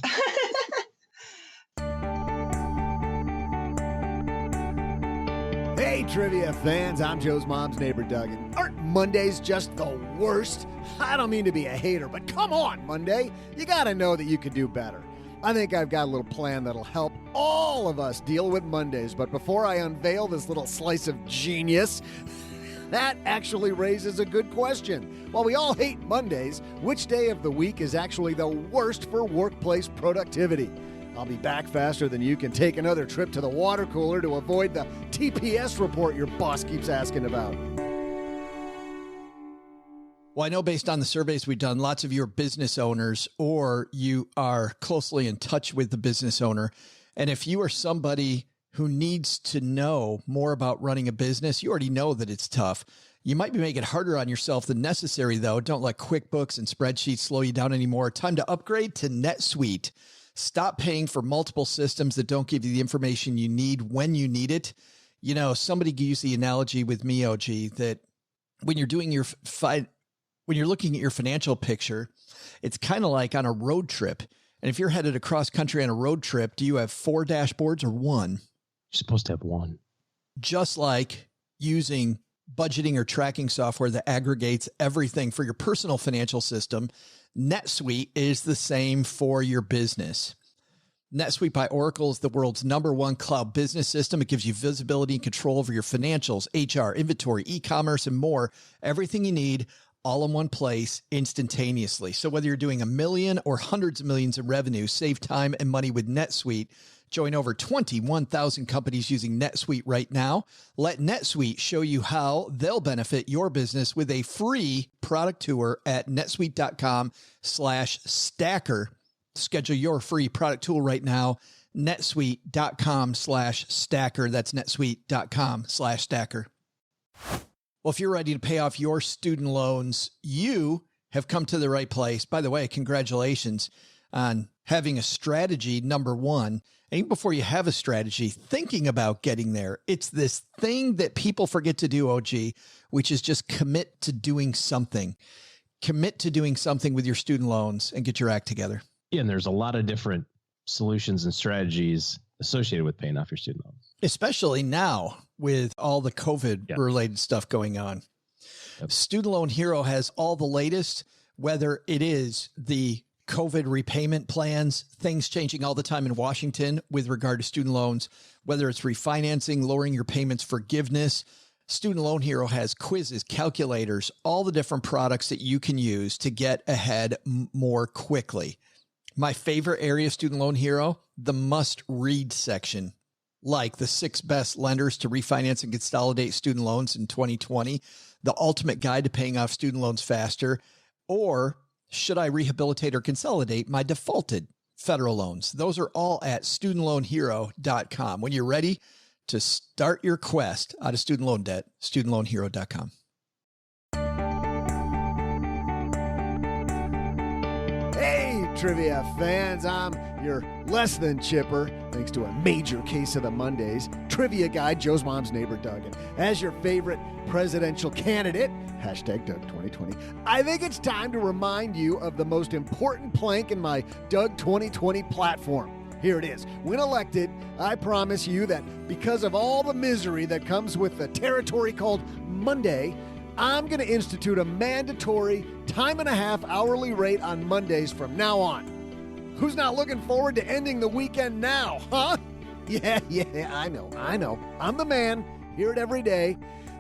Hey, trivia fans, I'm Joe's mom's neighbor, Doug. And aren't Mondays just the worst? I don't mean to be a hater, but come on, Monday. You got to know that you can do better. I think I've got a little plan that'll help all of us deal with Mondays. But before I unveil this little slice of genius, that actually raises a good question. While we all hate Mondays, which day of the week is actually the worst for workplace productivity? I'll be back faster than you can take another trip to the water cooler to avoid the TPS report your boss keeps asking about. Well, I know based on the surveys we've done, lots of you are business owners or you are closely in touch with the business owner. And if you are somebody who needs to know more about running a business, you already know that it's tough. You might be making it harder on yourself than necessary, though. Don't let QuickBooks and spreadsheets slow you down anymore. Time to upgrade to NetSuite. Stop paying for multiple systems that don't give you the information you need when you need it. You know, somebody used the analogy with me, OG, that when you're doing your when you're looking at your financial picture, it's kind of like on a road trip. And if you're headed across country on a road trip, do you have 4 dashboards or 1? You're supposed to have 1. Just like using budgeting or tracking software that aggregates everything for your personal financial system, NetSuite is the same for your business. NetSuite by Oracle is the world's #1 cloud business system. It gives you visibility and control over your financials, HR, inventory, e-commerce, and more. Everything you need all in one place instantaneously. So whether you're doing $1 million or hundreds of millions in revenue, save time and money with NetSuite. Join over 21,000 companies using NetSuite right now. Let NetSuite show you how they'll benefit your business with a free product tour at netsuite.com/stacker. Schedule your free product tool right now. netsuite.com/stacker. That's netsuite.com/stacker. Well, if you're ready to pay off your student loans, you have come to the right place. By the way, congratulations on having a strategy, #1. And even before you have a strategy, thinking about getting there. It's this thing that people forget to do, OG, which is just commit to doing something. Commit to doing something with your student loans and get your act together. Yeah, and there's a lot of different solutions and strategies associated with paying off your student loans. Especially now with all the COVID-related stuff going on. Yep. Student Loan Hero has all the latest, whether it is the COVID repayment plans, things changing all the time in Washington with regard to student loans, whether it's refinancing, lowering your payments, forgiveness. Student Loan Hero has quizzes, calculators, all the different products that you can use to get ahead more quickly. My favorite area of Student Loan Hero, the must-read section, like the 6 best lenders to refinance and consolidate student loans in 2020, the ultimate guide to paying off student loans faster, or should I rehabilitate or consolidate my defaulted federal loans? Those are all at studentloanhero.com. When you're ready to start your quest out of student loan debt, studentloanhero.com. Hey, trivia fans, I'm your less than chipper, thanks to a major case of the Mondays, trivia guy, Joe's mom's neighbor, Doug. And as your favorite presidential candidate, hashtag Doug 2020, I think it's time to remind you of the most important plank in my Doug 2020 platform. Here it is. When elected, I promise you that because of all the misery that comes with the territory called Monday, I'm going to institute a mandatory time-and-a-half hourly rate on Mondays from now on. Who's not looking forward to ending the weekend now, huh? Yeah, I know. I'm the man. Hear it every day.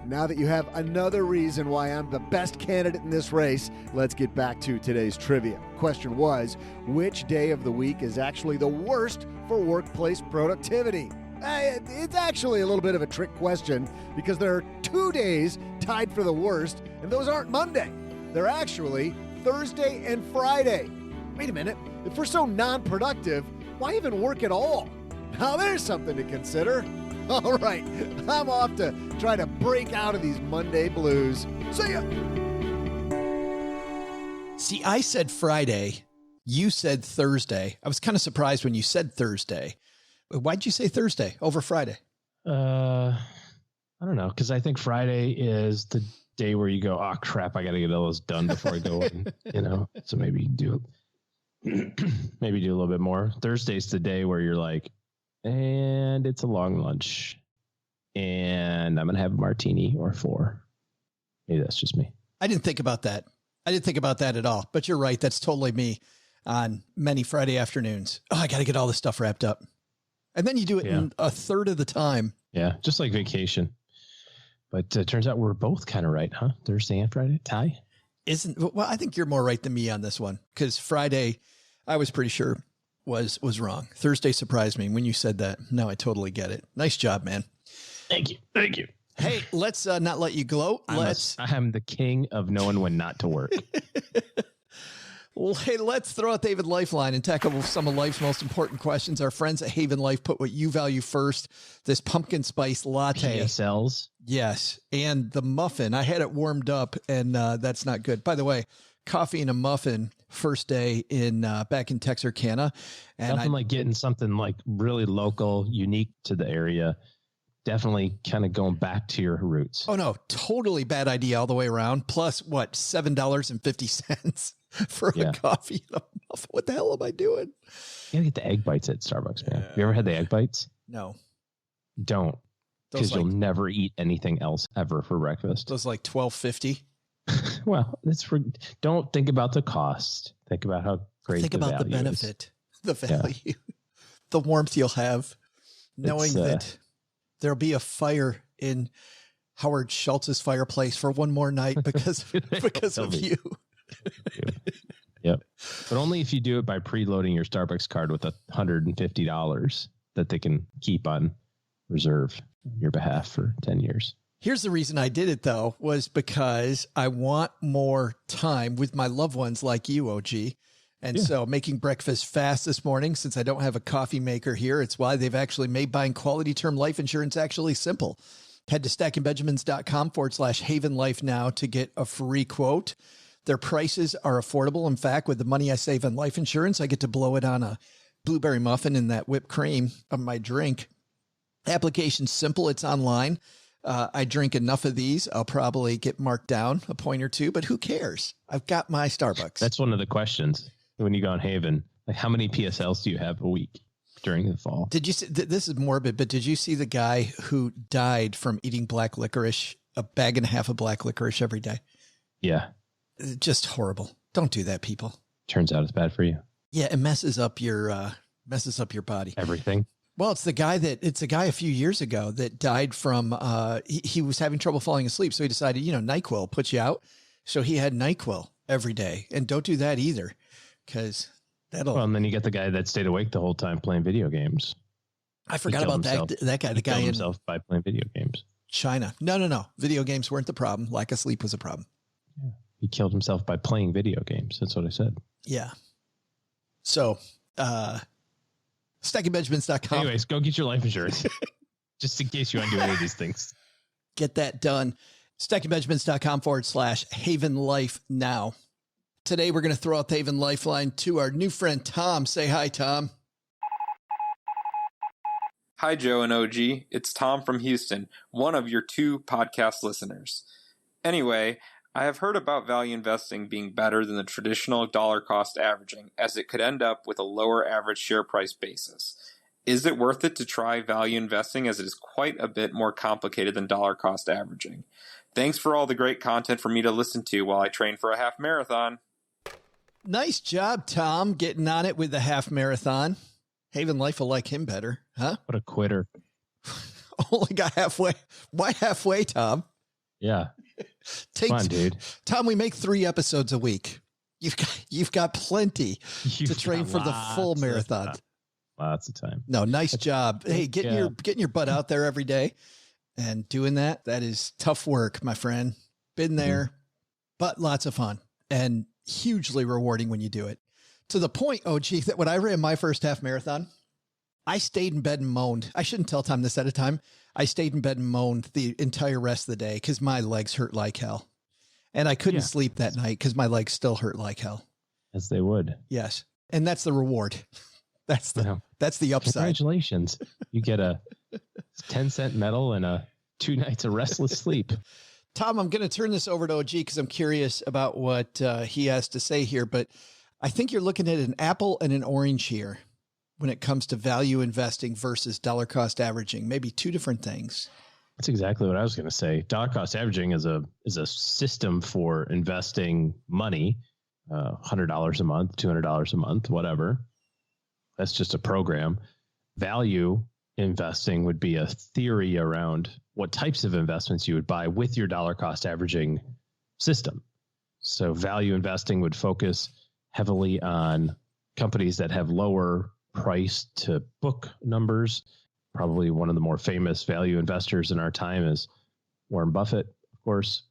now that you have another reason why I'm the best candidate in this race, let's get back to today's trivia. Question was, which day of the week is actually the worst for workplace productivity? It's actually a little bit of a trick question because there are 2 days tied for the worst, and those aren't Monday. They're actually Thursday and Friday. Wait a minute. If we're so non-productive, why even work at all? Now there's something to consider. All right, I'm off to try to break out of these Monday blues. See ya. See, I said Friday. You said Thursday. I was kind of surprised when you said Thursday. Why'd you say Thursday over Friday? I don't know, because I think Friday is the day where you go, oh, crap, I got to get all this done before I go in, So maybe do a little bit more. Thursday's the day where you're like, and it's a long lunch, and I'm going to have a martini or 4. Maybe that's just me. I didn't think about that. I didn't think about that at all. But you're right. That's totally me on many Friday afternoons. Oh, I got to get all this stuff wrapped up. And then you do it in a third of the time. Yeah, just like vacation. But it turns out we're both kind of right, huh? Thursday and Friday, tie? Well, I think you're more right than me on this one, because Friday, I was pretty sure was wrong. Thursday surprised me when you said that. No, I totally get it. Nice job, man. Thank you. Hey, let's not let you gloat. I am the king of knowing when not to work. Well, hey, let's throw out Haven Lifeline and tackle some of life's most important questions. Our friends at Haven Life put what you value first. This pumpkin spice latte. PSLs. Yes. And the muffin. I had it warmed up, and that's not good. By the way, coffee and a muffin first day in back in Texarkana. And nothing like getting something like really local, unique to the area. Definitely kind of going back to your roots. Oh, no. Totally bad idea all the way around. Plus, what, $7.50 for a coffee and a muffin? What the hell am I doing? You gotta get the egg bites at Starbucks, man. Have you ever had the egg bites? No. Don't. Because you'll never eat anything else ever for breakfast. Those like $12.50. Well, don't think about the cost. Think about how great think about the benefit, the value, the warmth you'll have, knowing that there'll be a fire in Howard Shultz's fireplace for one more night because of you. Yep. But only if you do it by preloading your Starbucks card with $150 that they can keep on reserve on your behalf for 10 years. Here's the reason I did it, though, was because I want more time with my loved ones like you, OG. And so making breakfast fast this morning, since I don't have a coffee maker here, it's why they've actually made buying quality term life insurance actually simple. Head to stackingbenjamins.com/Haven Life now to get a free quote. Their prices are affordable. In fact, with the money I save on life insurance, I get to blow it on a blueberry muffin and that whipped cream of my drink. Application's simple. It's online. I drink enough of these. I'll probably get marked down a point or two, but who cares? I've got my Starbucks. That's one of the questions when you go on Haven. Like, how many PSLs do you have a week during the fall? Did you see, this is morbid, but did you see the guy who died from eating black licorice, a bag and a half of black licorice every day? Yeah. Just horrible. Don't do that, people. Turns out it's bad for you. Yeah, it messes up your body. Everything. Well, it's a guy a few years ago that died from, he was having trouble falling asleep. So he decided, NyQuil puts you out. So he had NyQuil every day. And don't do that either, because that'll. Well, and then you get the guy that stayed awake the whole time playing video games. I forgot about that guy. The guy killed himself by playing video games. China. No. Video games weren't the problem. Lack of sleep was a problem. Yeah. He killed himself by playing video games. That's what I said. Yeah. So, stackingbenjamins.com. Anyways, go get your life insurance just in case you want to do any of these things. Get that done. stackingbenjamins.com/Haven Life now. Today, we're going to throw out the Haven Lifeline to our new friend, Tom. Say hi, Tom. Hi, Joe and OG. It's Tom from Houston, one of your 2 podcast listeners. Anyway, I have heard about value investing being better than the traditional dollar cost averaging, as it could end up with a lower average share price basis. Is it worth it to try value investing, as it is quite a bit more complicated than dollar cost averaging? Thanks for all the great content for me to listen to while I train for a half marathon. Nice job, Tom, getting on it with the half marathon. Haven Life will like him better, huh? What a quitter. Only got halfway. Why halfway, Tom? Yeah. Take, fun, dude. Tom, we make 3 episodes a week. You've got plenty to train for the full marathon. Lots of time. No, nice job. Hey, getting your butt out there every day and doing that is tough work, my friend. Been there, but lots of fun and hugely rewarding when you do it. To the point, OG, that when I ran my first half marathon, I stayed in bed and moaned. I shouldn't tell Tom this at a time. I stayed in bed and moaned the entire rest of the day because my legs hurt like hell. And I couldn't sleep that night because my legs still hurt like hell. As they would. Yes. And that's the reward. That's the upside. Congratulations. You get a 10-cent medal and 2 nights of restless sleep. Tom, I'm going to turn this over to OG because I'm curious about what he has to say here. But I think you're looking at an apple and an orange here when it comes to value investing versus dollar cost averaging, maybe 2 different things. That's exactly what I was going to say. Dollar cost averaging is a system for investing money, $100 a month, $200 a month, whatever. That's just a program. Value investing would be a theory around what types of investments you would buy with your dollar cost averaging system. So value investing would focus heavily on companies that have lower price to book numbers. Probably one of the more famous value investors in our time is Warren Buffett, of course.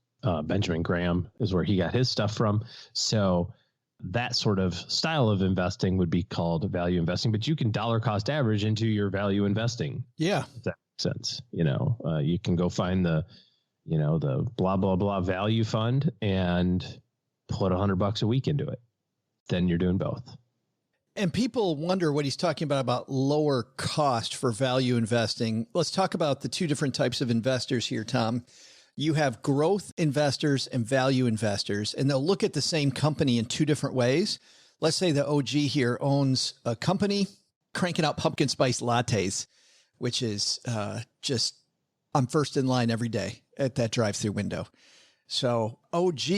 Benjamin Graham is where he got his stuff from. So that sort of style of investing would be called value investing, but you can dollar cost average into your value investing. Yeah. If that makes sense. You can go find the blah, blah, blah value fund and put $100 a week into it. Then you're doing both. And people wonder what he's talking about lower cost for value investing. Let's talk about the 2 different types of investors here, Tom. You have growth investors and value investors, and they'll look at the same company in 2 different ways. Let's say the OG here owns a company cranking out pumpkin spice lattes, which is I'm first in line every day at that drive-through window. So OG,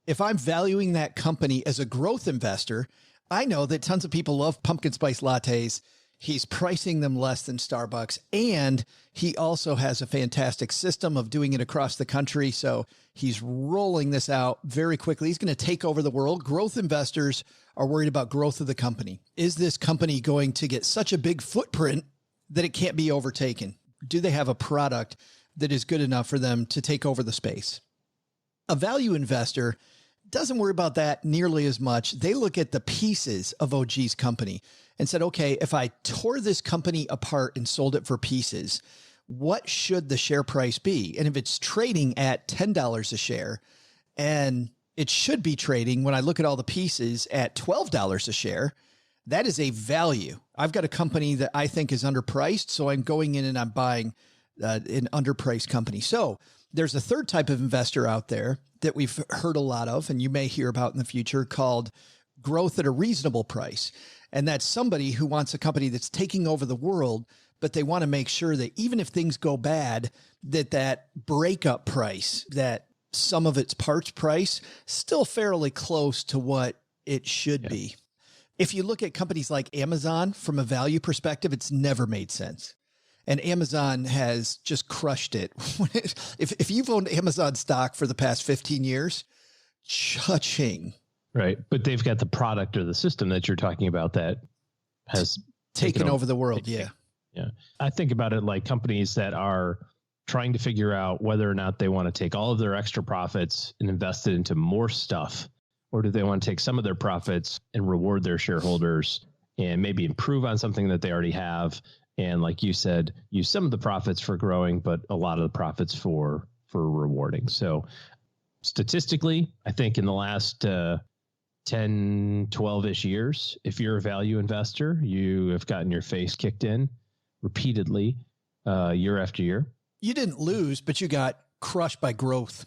if I'm valuing that company as a growth investor, I know that tons of people love pumpkin spice lattes. He's pricing them less than Starbucks, and he also has a fantastic system of doing it across the country. So he's rolling this out very quickly. He's going to take over the world. Growth investors are worried about growth of the company. Is this company going to get such a big footprint that it can't be overtaken? Do they have a product that is good enough for them to take over the space? A value investor doesn't worry about that nearly as much. They look at the pieces of OG's company and said, okay, if I tore this company apart and sold it for pieces, what should the share price be? And if it's trading at $10 a share, and it should be trading, when I look at all the pieces, at $12 a share, that is a value. I've got a company that I think is underpriced, so I'm going in and I'm buying an underpriced company. So there's a third type of investor out there that we've heard a lot of, and you may hear about in the future, called growth at a reasonable price. And that's somebody who wants a company that's taking over the world, but they want to make sure that even if things go bad, that breakup price, that some of its parts price, still fairly close to what it should be. If you look at companies like Amazon from a value perspective, it's never made sense. And Amazon has just crushed it. If you've owned Amazon stock for the past 15 years, cha-ching. Right. But they've got the product or the system that you're talking about that has taken over the world. Yeah. Yeah. I think about it like companies that are trying to figure out whether or not they want to take all of their extra profits and invest it into more stuff, or do they want to take some of their profits and reward their shareholders and maybe improve on something that they already have. And like you said, use some of the profits for growing, but a lot of the profits for rewarding. So statistically, I think in the last 10, 12-ish years, if you're a value investor, you have gotten your face kicked in repeatedly year after year. You didn't lose, but you got crushed by growth.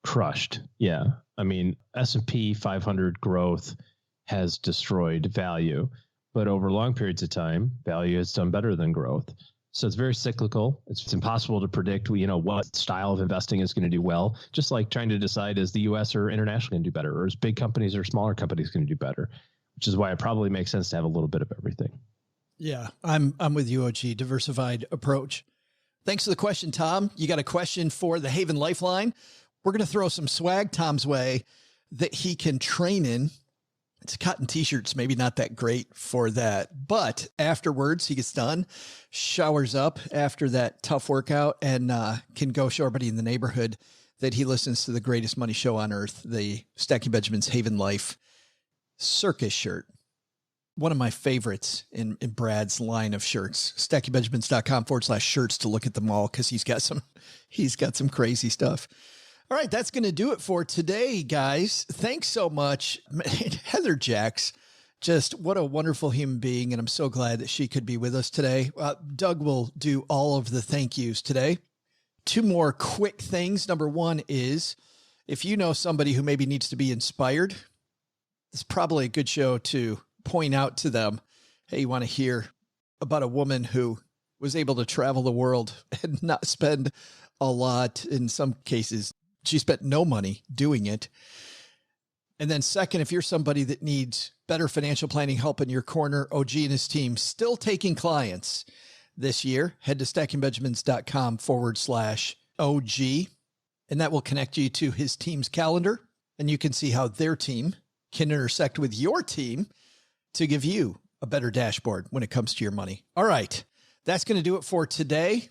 Crushed. Yeah. I mean, S&P 500 growth has destroyed value. But over long periods of time, value has done better than growth. So it's very cyclical. It's impossible to predict, what style of investing is going to do well. Just like trying to decide, is the U.S. or international going to do better, or is big companies or smaller companies going to do better? Which is why it probably makes sense to have a little bit of everything. Yeah, I'm with you, OG. Diversified approach. Thanks for the question, Tom. You got a question for the Haven Lifeline? We're going to throw some swag Tom's way that he can train in. It's cotton t-shirts, maybe not that great for that, but afterwards he gets done, showers up after that tough workout, and can go show everybody in the neighborhood that he listens to the greatest money show on earth, the Stacking Benjamins Haven Life circus shirt. One of my favorites in Brad's line of shirts, stackingbenjamins.com/shirts to look at them all, because he's got some crazy stuff. All right, that's going to do it for today, guys. Thanks so much. Heather Jacks, just what a wonderful human being, and I'm so glad that she could be with us today. Doug will do all of the thank yous today. Two more quick things. Number one is, if you know somebody who maybe needs to be inspired, it's probably a good show to point out to them, hey, you want to hear about a woman who was able to travel the world and not spend a lot. In some cases, she spent no money doing it. And then second, if you're somebody that needs better financial planning help in your corner, OG and his team still taking clients this year. Head to stackingbenjamins.com/OG, and that will connect you to his team's calendar, and you can see how their team can intersect with your team to give you a better dashboard when it comes to your money. All right, that's going to do it for today.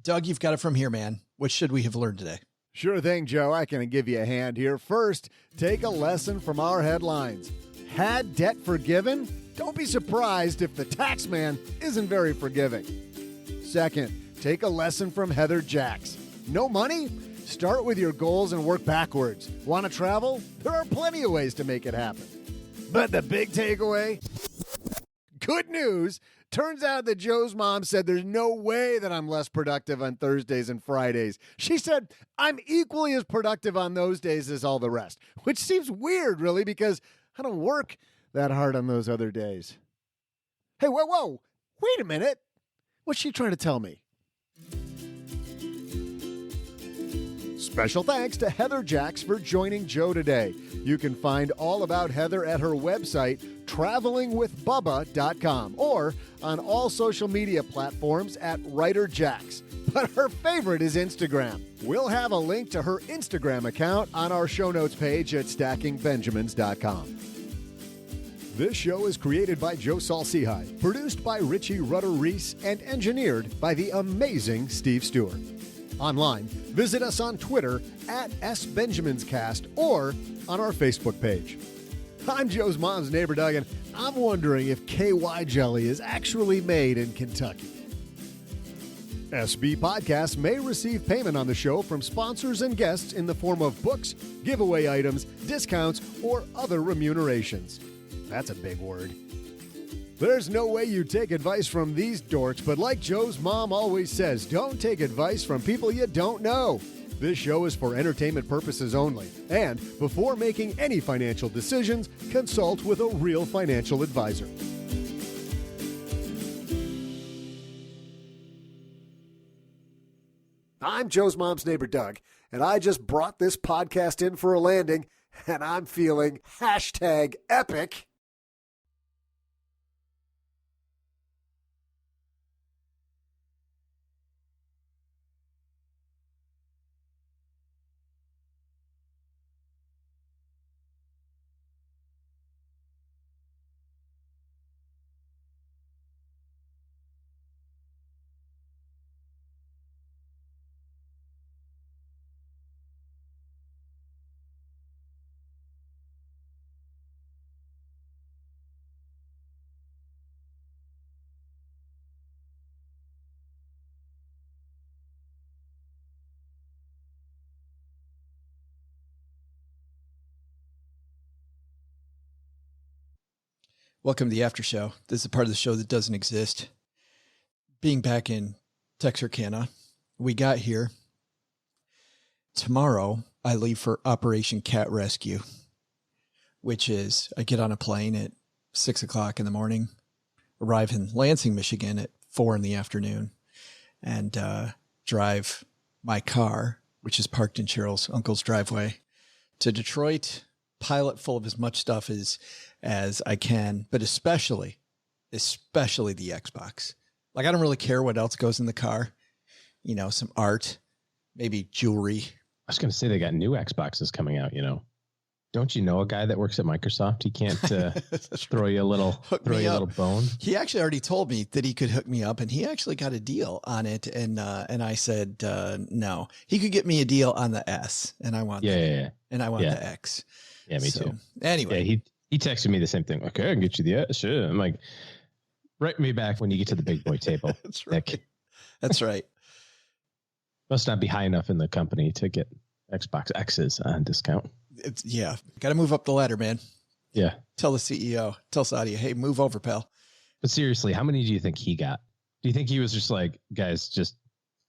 Doug, you've got it from here, man. What should we have learned today? Sure thing, Joe. I can give you a hand here. First, take a lesson from our headlines. Had debt forgiven? Don't be surprised if the tax man isn't very forgiving. Second, take a lesson from Heather Jacks. No money? Start with your goals and work backwards. Want to travel? There are plenty of ways to make it happen. But the big takeaway? Good news. Turns out that Joe's mom said there's no way that I'm less productive on Thursdays and Fridays. She said I'm equally as productive on those days as all the rest, which seems weird, really, because I don't work that hard on those other days. Hey, whoa, wait a minute. What's she trying to tell me? Special thanks to Heather Jacks for joining Joe today. You can find all about Heather at her website, travelingwithbubba.com, or on all social media platforms at Writer Jacks. But her favorite is Instagram. We'll have a link to her Instagram account on our show notes page at stackingbenjamins.com. This show is created by Joe Saul-Sehy, produced by Richie Rutter-Reese, and engineered by the amazing Steve Stewart. Online, visit us on Twitter at SBenjaminsCast or on our Facebook page. I'm Joe's mom's neighbor, Doug, and I'm wondering if KY jelly is actually made in Kentucky. SB Podcasts may receive payment on the show from sponsors and guests in the form of books, giveaway items, discounts, or other remunerations. That's a big word. There's no way you take advice from these dorks, but like Joe's mom always says, don't take advice from people you don't know. This show is for entertainment purposes only, and before making any financial decisions, consult with a real financial advisor. I'm Joe's mom's neighbor, Doug, and I just brought this podcast in for a landing, and I'm feeling #epic. Welcome to the after show. This is a part of the show that doesn't exist. Being back in Texarkana, we got here. Tomorrow, I leave for Operation Cat Rescue, which is I get on a plane at 6 o'clock in the morning, arrive in Lansing, Michigan at 4 in the afternoon, and drive my car, which is parked in Cheryl's uncle's driveway, to Detroit, pile it full of as much stuff as I can, but especially the Xbox. Like, I don't really care what else goes in the car. some art, maybe jewelry. I was going to say they got new Xboxes coming out, Don't you know a guy that works at Microsoft? He can't throw you a little bone. He actually already told me that he could hook me up, and he actually got a deal on it. And I said no. He could get me a deal on the S, and I want and I want the X. Yeah, me too. Anyway, he texted me the same thing. Okay, I can get you the S. Sure. I'm like, write me back when you get to the big boy table. That's right. Nick. That's right. Must not be high enough in the company to get Xbox X's on discount. Got to move up the ladder, man. Yeah. Tell the CEO, tell Sadia, hey, move over, pal. But seriously, how many do you think he got? Do you think he was just like, guys,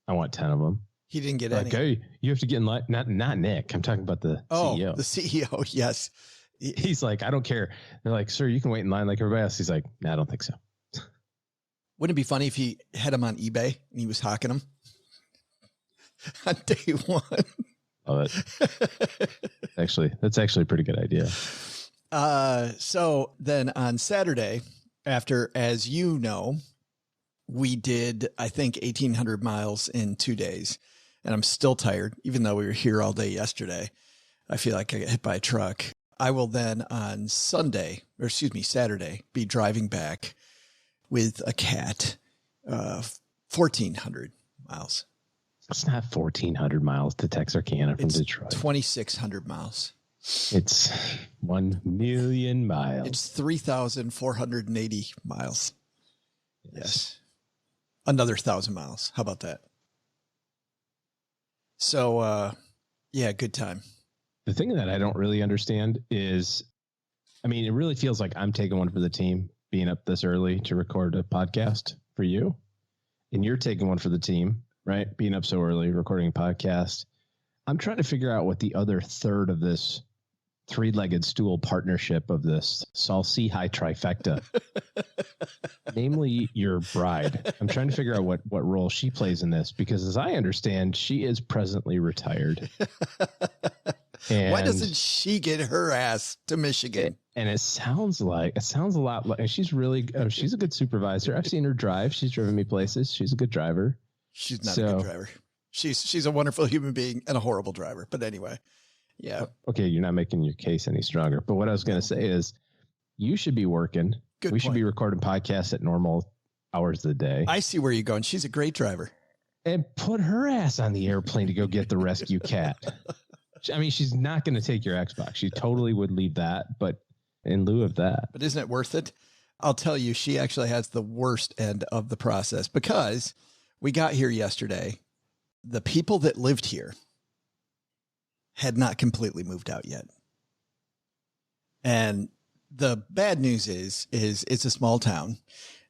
I want 10 of them? He didn't get any. Hey, you have to get in line. Not Nick. I'm talking about the CEO. The CEO, yes. He's like, I don't care. They're like, sir, you can wait in line like everybody else. He's like, no, I don't think so. Wouldn't it be funny if he had them on eBay and he was hawking them on day one? Love it. That's actually a pretty good idea. So then on Saturday, after, as you know, we did, I think, 1,800 miles in 2 days, and I'm still tired, even though we were here all day yesterday. I feel like I got hit by a truck. I will then on Saturday, be driving back with a cat, 1,400 miles. It's not 1,400 miles to Texarkana from Detroit. 2,600 miles. It's 1 million miles. It's 3,480 miles. Yes. Another 1,000 miles. How about that? So, good time. The thing that I don't really understand is, it really feels like I'm taking one for the team, being up this early to record a podcast for you. And you're taking one for the team, right? Being up so early, recording a podcast. I'm trying to figure out what the other third of this three-legged stool partnership of this Salsi High trifecta, namely your bride. I'm trying to figure out what role she plays in this, because as I understand, she is presently retired. And why doesn't she get her ass to Michigan? And it sounds a lot like she's she's a good supervisor. I've seen her drive. She's driven me places. She's a good driver. She's not a good driver. She's a wonderful human being and a horrible driver. But anyway, yeah. Okay, you're not making your case any stronger. But what I was going to say is, you should be working. We should be recording podcasts at normal hours of the day. I see where you're going. She's a great driver. And put her ass on the airplane to go get the rescue cat. She's not going to take your Xbox. She totally would leave that, but in lieu of that. But isn't it worth it? I'll tell you, she actually has the worst end of the process, because we got here yesterday. The people that lived here had not completely moved out yet. And the bad news is it's a small town,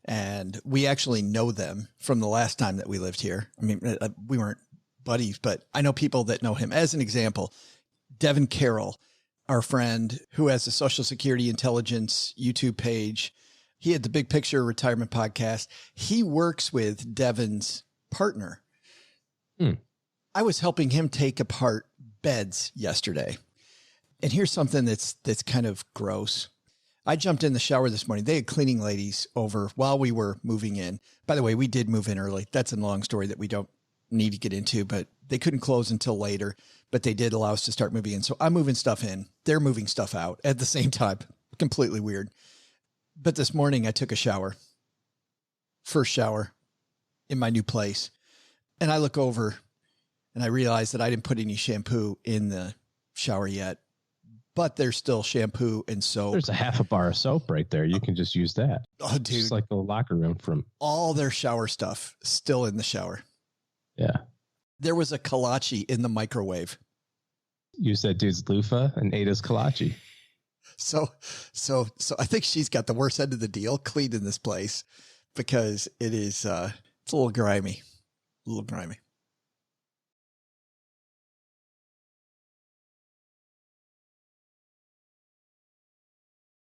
and we actually know them from the last time that we lived here. We weren't buddies, but I know people that know him. As an example, Devin Carroll, our friend who has a Social Security Intelligence YouTube page. He had the Big Picture Retirement podcast. He works with Devin's partner. I was helping him take apart beds yesterday. And here's something that's kind of gross. I jumped in the shower this morning. They had cleaning ladies over while we were moving in. By the way, we did move in early. That's a long story that we don't need to get into, but they couldn't close until later, but they did allow us to start moving in. So I'm moving stuff in. They're moving stuff out at the same time. Completely weird. But this morning I took a shower. First shower in my new place. And I look over and I realize that I didn't put any shampoo in the shower yet, but there's still shampoo and soap. There's a half a bar of soap right there. You can just use that. Oh, dude. It's like the locker room from all their shower stuff still in the shower. Yeah. There was a kolache in the microwave. Use that dude's loofah and ate his kolache. So I think she's got the worst end of the deal cleaning this place, because it is, it's a little grimy.